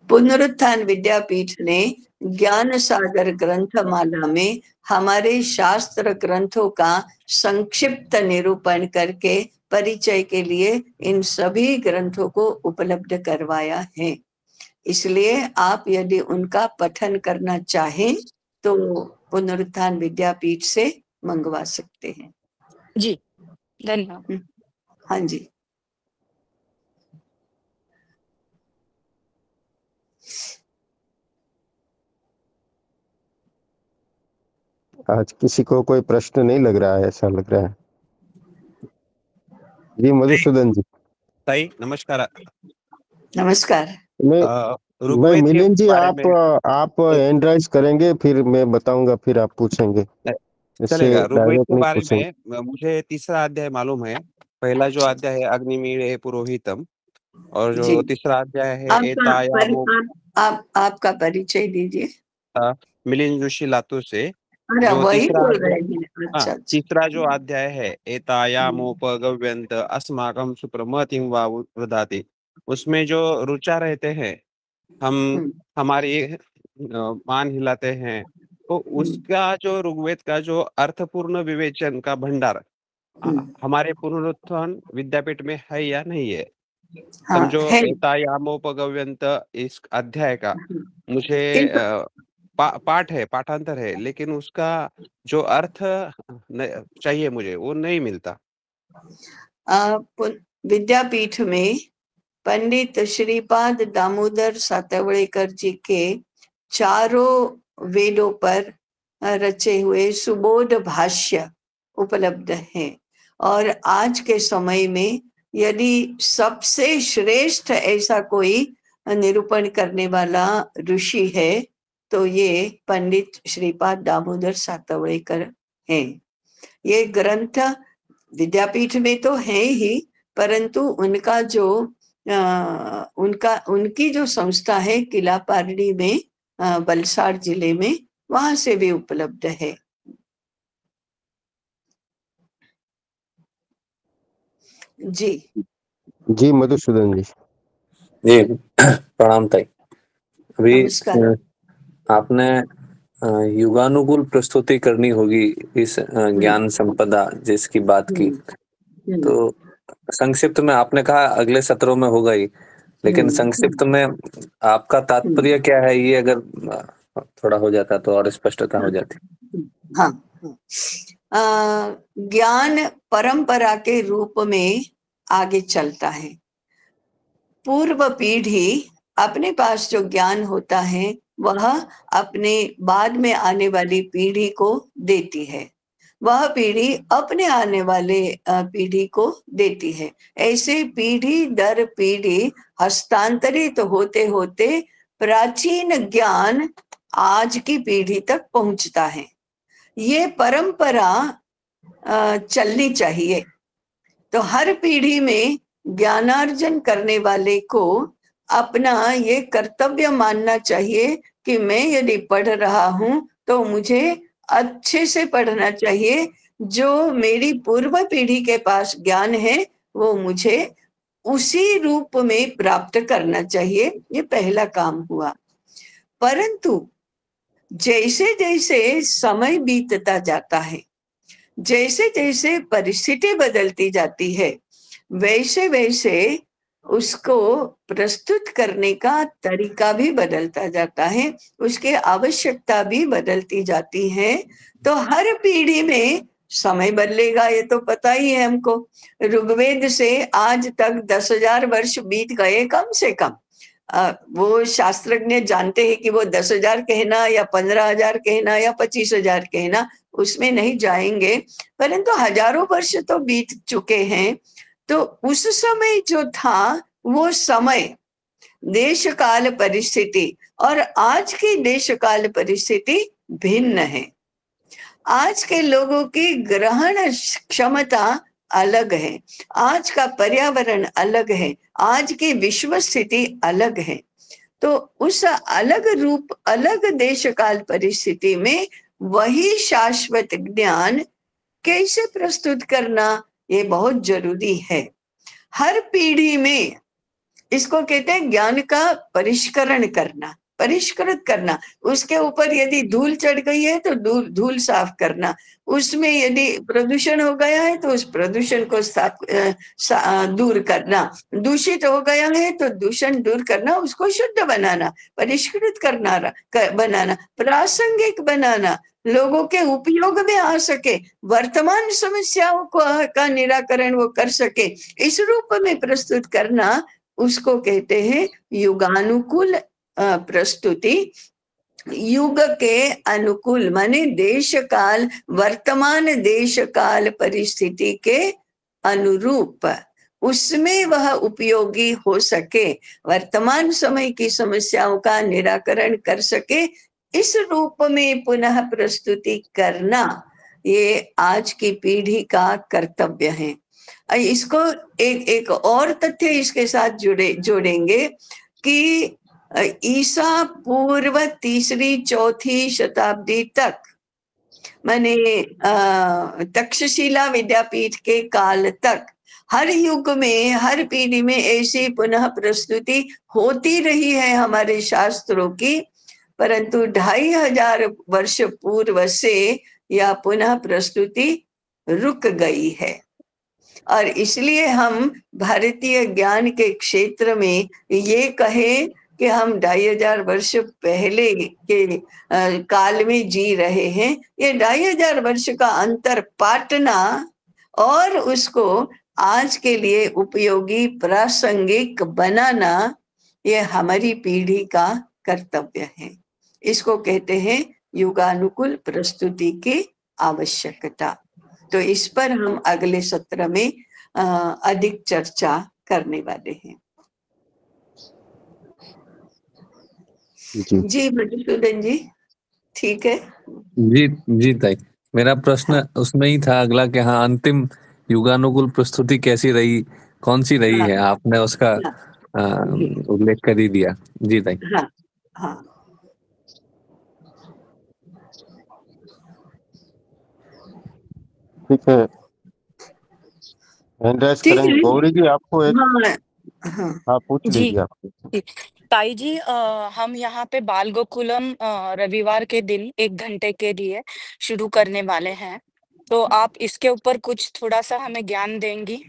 पुनरुत्थान विद्यापीठ ने ज्ञान सागर ग्रंथमाला में हमारे शास्त्र ग्रंथों का संक्षिप्त निरूपण करके परिचय के लिए इन सभी ग्रंथों को उपलब्ध करवाया है। इसलिए आप यदि उनका पठन करना चाहें तो पुनरुत्थान विद्यापीठ से मंगवा सकते हैं।
जी, धन्यवाद।
हाँ जी।
आज किसी को कोई प्रश्न नहीं लग रहा है, ऐसा लग रहा है। जी मधुसूदन जी।
ताई नमस्कार।
नमस्कार।
मैं
ऋग्वेद के
मिलिंद जी,
बारे में
आप हैंड राइज करेंगे, फिर मैं बताऊंगा, फिर आप पूछेंगे, इससे
चलेगा। ऋग्वेद
डायरेक्ट
के
नहीं
बारे
पूछेंगे।
में मुझे तीसरा अध्याय मालूम है। पहला जो अध्याय है अग्निमीळे पुरोहितम, और
जी,
जो तीसरा अध्याय है एतायामो।
आपका परिचय दीजिए।
मिलिंद जोशी लातूर से।
अरे
जो
वही
तीसरा
बोल
अध्याय,
रहे हैं।
हाँ,
अच्छा अच्छा।
तीसरा जो अध्याय है एतायामोपगव्यन्त अस्माकं सुप्रमतिं वा वृधाति, उसमें जो ऋचा रहते हैं, हम
हम्म,
हमारी मान हिलाते हैं, तो उसका जो ऋग्वेद का जो अर्थपूर्ण विवेचन का भंडार हमारे पुनरुत्थान विद्यापीठ में है या नहीं है।
हाँ
समझो
है।
एतायामोपगव्यन्त इस अध्याय का मुझे
इनको
पाठ है, पाठांतर है, लेकिन उसका जो अर्थ चाहिए मुझे वो नहीं मिलता।
विद्यापीठ में पंडित श्रीपाद दामोदर सातवड़ेकर जी के चारों वेदों पर रचे हुए सुबोध भाष्य उपलब्ध हैं, और आज के समय में यदि सबसे श्रेष्ठ ऐसा कोई निरूपण करने वाला ऋषि है तो ये पंडित श्रीपाद दामोदर सातवड़ेकर हैं। ये ग्रंथ विद्यापीठ में तो है ही, परंतु उनका जो उनकी जो संस्था है किला पारडी में, वलसाड़ जिले में, वहां से भी उपलब्ध है। जी
जी मधुसूदन जी।
जी प्रणाम ताई। अभी
नमस्कार।
आपने युगानुकूल प्रस्तुति करनी होगी इस ज्ञान संपदा जिसकी बात की, तो संक्षिप्त में आपने कहा अगले सत्रों में होगा ही, लेकिन संक्षिप्त में आपका तात्पर्य क्या है, ये अगर थोड़ा हो जाता तो और स्पष्टता हो जाती।
हाँ, ज्ञान परंपरा के रूप में आगे चलता है। पूर्व पीढ़ी अपने पास जो ज्ञान होता है वह अपने बाद में आने वाली पीढ़ी को देती है, वह पीढ़ी अपने आने वाले पीढ़ी को देती है। ऐसे पीढ़ी दर पीढ़ी हस्तांतरित होते होते प्राचीन ज्ञान आज की पीढ़ी तक पहुंचता है। ये परंपरा चलनी चाहिए। तो हर पीढ़ी में ज्ञानार्जन करने वाले को अपना ये कर्तव्य मानना चाहिए कि मैं यदि पढ़ रहा हूं तो मुझे अच्छे से पढ़ना चाहिए। जो मेरी पूर्व पीढ़ी के पास ज्ञान है वो मुझे उसी रूप में प्राप्त करना चाहिए। ये पहला काम हुआ। परंतु जैसे जैसे समय बीतता जाता है, जैसे जैसे परिस्थिति बदलती जाती है, वैसे वैसे उसको प्रस्तुत करने का तरीका भी बदलता जाता है, उसकी आवश्यकता भी बदलती जाती है। तो हर पीढ़ी में समय बदलेगा, ये तो पता ही है हमको। ऋग्वेद से आज तक 10,000 वर्ष बीत गए कम से कम। वो शास्त्रज्ञ जानते हैं कि वो 10,000 कहना या 15,000 कहना या 25,000 कहना, उसमें नहीं जाएंगे, परंतु हजारों वर्ष तो बीत चुके हैं। तो उस समय जो था वो समय, देश काल परिस्थिति और आज की देश काल परिस्थिति भिन्न है। आज के लोगों की ग्रहण क्षमता अलग है, आज का पर्यावरण अलग है, आज की विश्व स्थिति अलग है। तो उस अलग रूप, अलग देश काल परिस्थिति में वही शाश्वत ज्ञान कैसे प्रस्तुत करना, ये बहुत जरूरी है। हर पीढ़ी में इसको कहते हैं ज्ञान का परिष्करण करना, परिष्कृत करना। उसके ऊपर यदि धूल चढ़ गई है तो धूल साफ करना, उसमें यदि प्रदूषण हो गया है तो उस प्रदूषण को दूर करना, दूषित हो गया है तो दूषण दूर करना, उसको शुद्ध बनाना, परिष्कृत करना, बनाना, प्रासंगिक बनाना, लोगों के उपयोग में आ सके, वर्तमान समस्याओं का निराकरण वो कर सके, इस रूप में प्रस्तुत करना, उसको कहते हैं युगानुकूल प्रस्तुति। युग के अनुकूल माने देश काल, वर्तमान देश काल परिस्थिति के अनुरूप उसमें वह उपयोगी हो सके, वर्तमान समय की समस्याओं का निराकरण कर सके, इस रूप में पुनः प्रस्तुति करना ये आज की पीढ़ी का कर्तव्य है। इसको एक और तथ्य इसके साथ जोड़ेंगे कि ईसा पूर्व 3री-4थी शताब्दी तक, माने तक्षशिला विद्यापीठ के काल तक हर युग में, हर पीढ़ी में ऐसी पुनः प्रस्तुति होती रही है हमारे शास्त्रों की, परंतु 2500 वर्ष पूर्व से यह पुनः प्रस्तुति रुक गई है। और इसलिए हम भारतीय ज्ञान के क्षेत्र में ये कहें कि हम 2500 वर्ष पहले के काल में जी रहे हैं, ये 2500 वर्ष का अंतर पाटना और उसको आज के लिए उपयोगी प्रासंगिक बनाना, ये हमारी पीढ़ी का कर्तव्य है। इसको कहते हैं युगानुकूल प्रस्तुति की आवश्यकता। तो इस पर हम अगले सत्र में अधिक चर्चा करने वाले हैं। जी मधुसूदन जी, ठीक है।
जी जी ताई, मेरा प्रश्न उसमें ही था अगला कि हाँ, अंतिम युगानुकूल प्रस्तुति कैसी रही, कौन सी रही है, आपने उसका उल्लेख कर ही दिया। जी ताई।
हाँ हाँ,
ठीक है, हैंड राइज करेंगे। गौरी जी आपको एक आप पूछ
जी
लीजिए आपको।
ताई जी, हम यहाँ पे बाल गोकुलम रविवार के दिन 1 घंटे के लिए शुरू करने वाले हैं, तो आप इसके ऊपर कुछ थोड़ा सा हमें ज्ञान देंगी?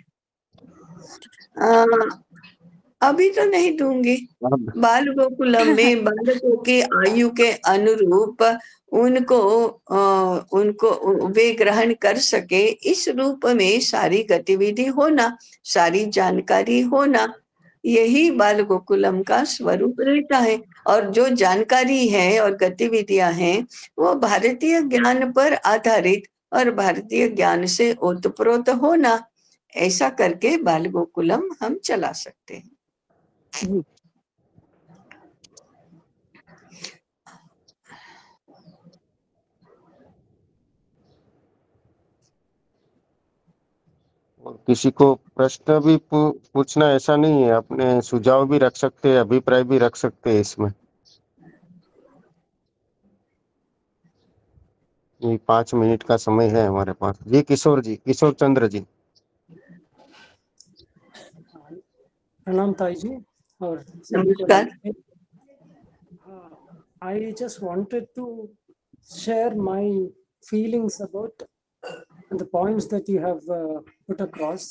अभी तो नहीं दूंगी। बाल गोकुलम में बालकों की आयु के अनुरूप उनको वे ग्रहण कर सके, इस रूप में सारी गतिविधि होना, सारी जानकारी होना, यही बाल गोकुलम का स्वरूप रहता है। और जो जानकारी है और गतिविधियां हैं वो भारतीय ज्ञान पर आधारित और भारतीय ज्ञान से ओतप्रोत होना, ऐसा करके बाल गोकुलम हम चला सकते हैं।
किसी को प्रश्न भी पूछना ऐसा नहीं है, अपने सुझाव भी रख सकते हैं, अभिप्राय भी रख सकते हैं इसमें। ये 5 मिनट का समय है हमारे पास। जी किशोर चंद्र जी।
प्रणाम ताई जी और
नमस्कार।
I just wanted to share my feelings about the points that you have put across.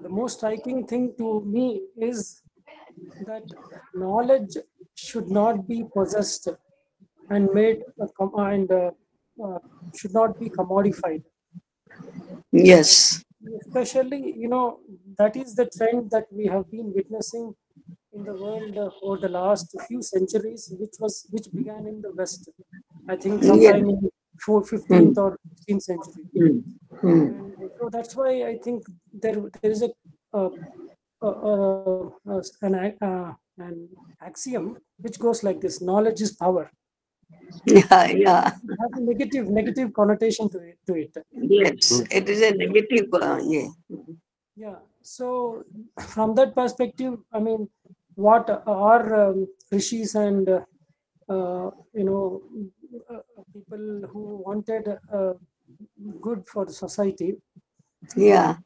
The most striking thing to me is that knowledge should not be possessed and made should not be commodified.
Yes.
Especially, that is the trend that we have been witnessing in the world over the last few centuries, which began in the West. I think sometime in 15th or 16th century. And so that's why I think there is an axiom which goes like this: knowledge is power.
Yeah.
It has a negative connotation to it.
Yes, it is a negative.
Yeah. So from that perspective, I mean, what our rishis and people who wanted good for the society,
Yeah.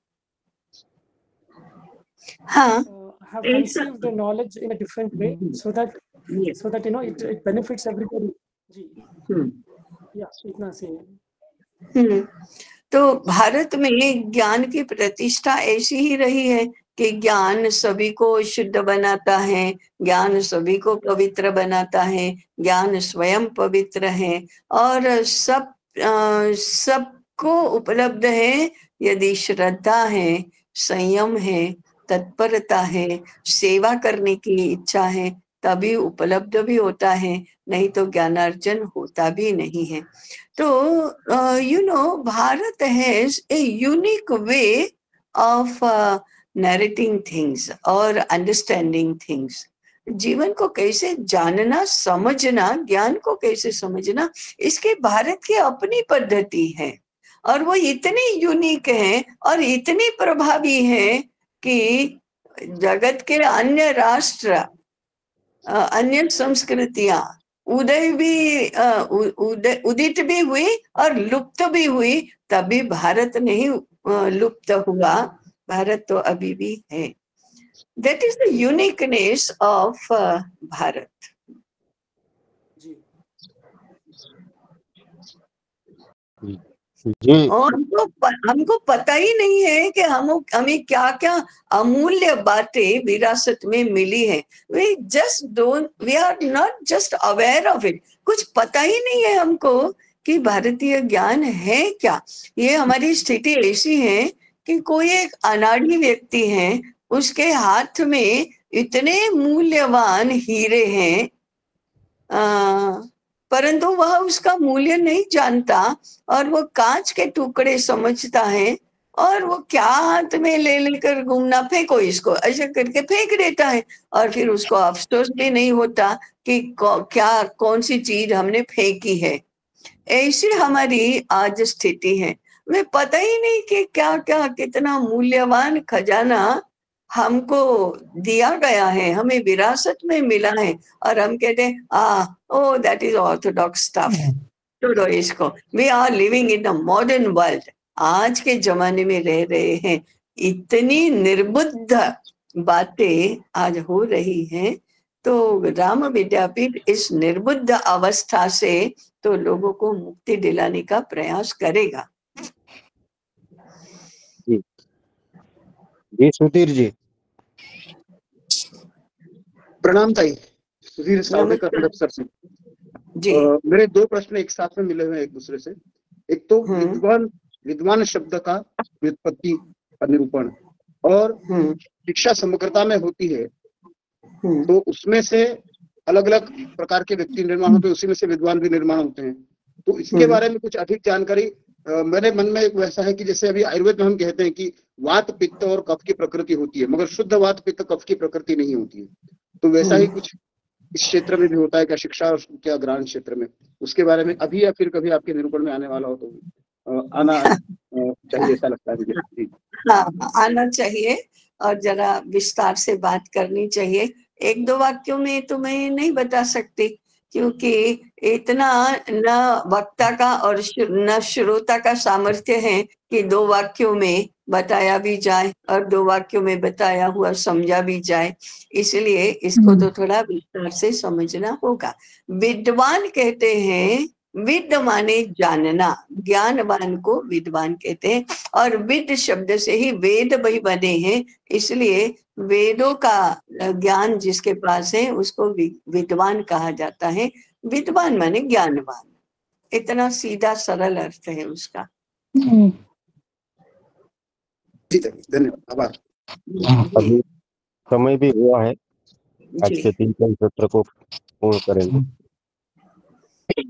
have conceived the knowledge in a different way, so that it benefits everybody. Yeah, इतना से।
तो भारत में ज्ञान की प्रतिष्ठा ऐसी ही रही है कि ज्ञान सभी को शुद्ध बनाता है, ज्ञान सभी को पवित्र बनाता है, ज्ञान स्वयं पवित्र है और सबको उपलब्ध है यदि श्रद्धा है, संयम है, तत्परता है, सेवा करने की इच्छा है, तभी उपलब्ध भी होता है, नहीं तो ज्ञानार्जन होता भी नहीं है। तो Bharat has a unique way of narrating things और understanding things. जीवन को कैसे जानना, समझना, ज्ञान को कैसे समझना, इसके भारत की अपनी पद्धति है और वो इतनी यूनिक है और इतनी प्रभावी है कि जगत के अन्य राष्ट्र, अन्य संस्कृतियां उदित भी हुई और लुप्त भी हुई, तभी भारत नहीं लुप्त हुआ, भारत तो अभी भी है. That is the uniqueness of Bharat.
जी
और हमको पता ही नहीं है कि हमें क्या क्या अमूल्य बातें विरासत में मिली है. we are not just aware of it. कुछ पता ही नहीं है हमको कि भारतीय ज्ञान है क्या. ये हमारी स्थिति ऐसी है कि कोई एक अनाड़ी व्यक्ति है, उसके हाथ में इतने मूल्यवान हीरे हैं, परंतु वह उसका मूल्य नहीं जानता और वो कांच के टुकड़े समझता है और वो क्या हाथ में ले लेकर घूमना, फेंको इसको, ऐसे करके फेंक देता है और फिर उसको अफसोस भी नहीं होता कि क्या कौन सी चीज हमने फेंकी है. ऐसी हमारी आज स्थिति है. हमें पता ही नहीं कि क्या क्या कितना मूल्यवान खजाना हमको दिया गया है, हमें विरासत में मिला है और हम कहते हैं दैट इज ऑर्थोडॉक्स स्टफ, छोड़ो इसको. We are living in the modern world. आज के जमाने में रह रहे हैं. इतनी निर्बुद्ध बातें आज हो रही हैं, तो राम विद्यापीठ इस निर्बुद्ध अवस्था से तो लोगों को मुक्ति दिलाने का प्रयास करेगा.
जी सुधीर जी.
प्रणाम ताई. सुधीर सावडेकर सर से.
जी.
मेरे दो प्रश्न एक साथ में मिले हुए एक दूसरे से. एक तो विद्वान शब्द का व्युत्पत्ति और निरूपण, और शिक्षा समग्रता में होती है तो उसमें से अलग अलग प्रकार के व्यक्ति निर्माण होते हैं, उसी में से विद्वान भी निर्माण होते हैं. तो इसके बारे में कुछ अधिक जानकारी मेरे मन में वैसा है कि जैसे अभी आयुर्वेद में हम कहते हैं कि वात पित्त और कफ की प्रकृति होती है, मगर शुद्ध वात पित्त कफ की प्रकृति नहीं होती है. तो वैसा ही कुछ इस क्षेत्र में भी होता है क्या, शिक्षा और क्या ज्ञान क्षेत्र में? उसके बारे में अभी या फिर कभी आपके निरूपण में आने वाला हो तो आना चाहिए, ऐसा लगता है मुझे.
हाँ, आना चाहिए और जरा विस्तार से बात करनी चाहिए. एक दो वाक्यों में तो मैं नहीं बता सकती, क्योंकि इतना न वक्ता का और न श्रोता का सामर्थ्य है कि दो वाक्यों में बताया भी जाए और दो वाक्यों में बताया हुआ समझा भी जाए. इसलिए इसको तो थोड़ा विस्तार से समझना होगा. विद्वान कहते हैं, विद माने जानना, ज्ञानवान को विद्वान कहते हैं और विद शब्द से ही वेद भी बने हैं, इसलिए वेदों का ज्ञान जिसके पास है उसको विद्वान कहा जाता है. विद्वान माने ज्ञानवान. इतना सीधा सरल अर्थ है उसका.
धन्यवाद, आभार.
अभी समय भी हुआ है, आज के 3 सत्र को पूर्ण करेंगे. कल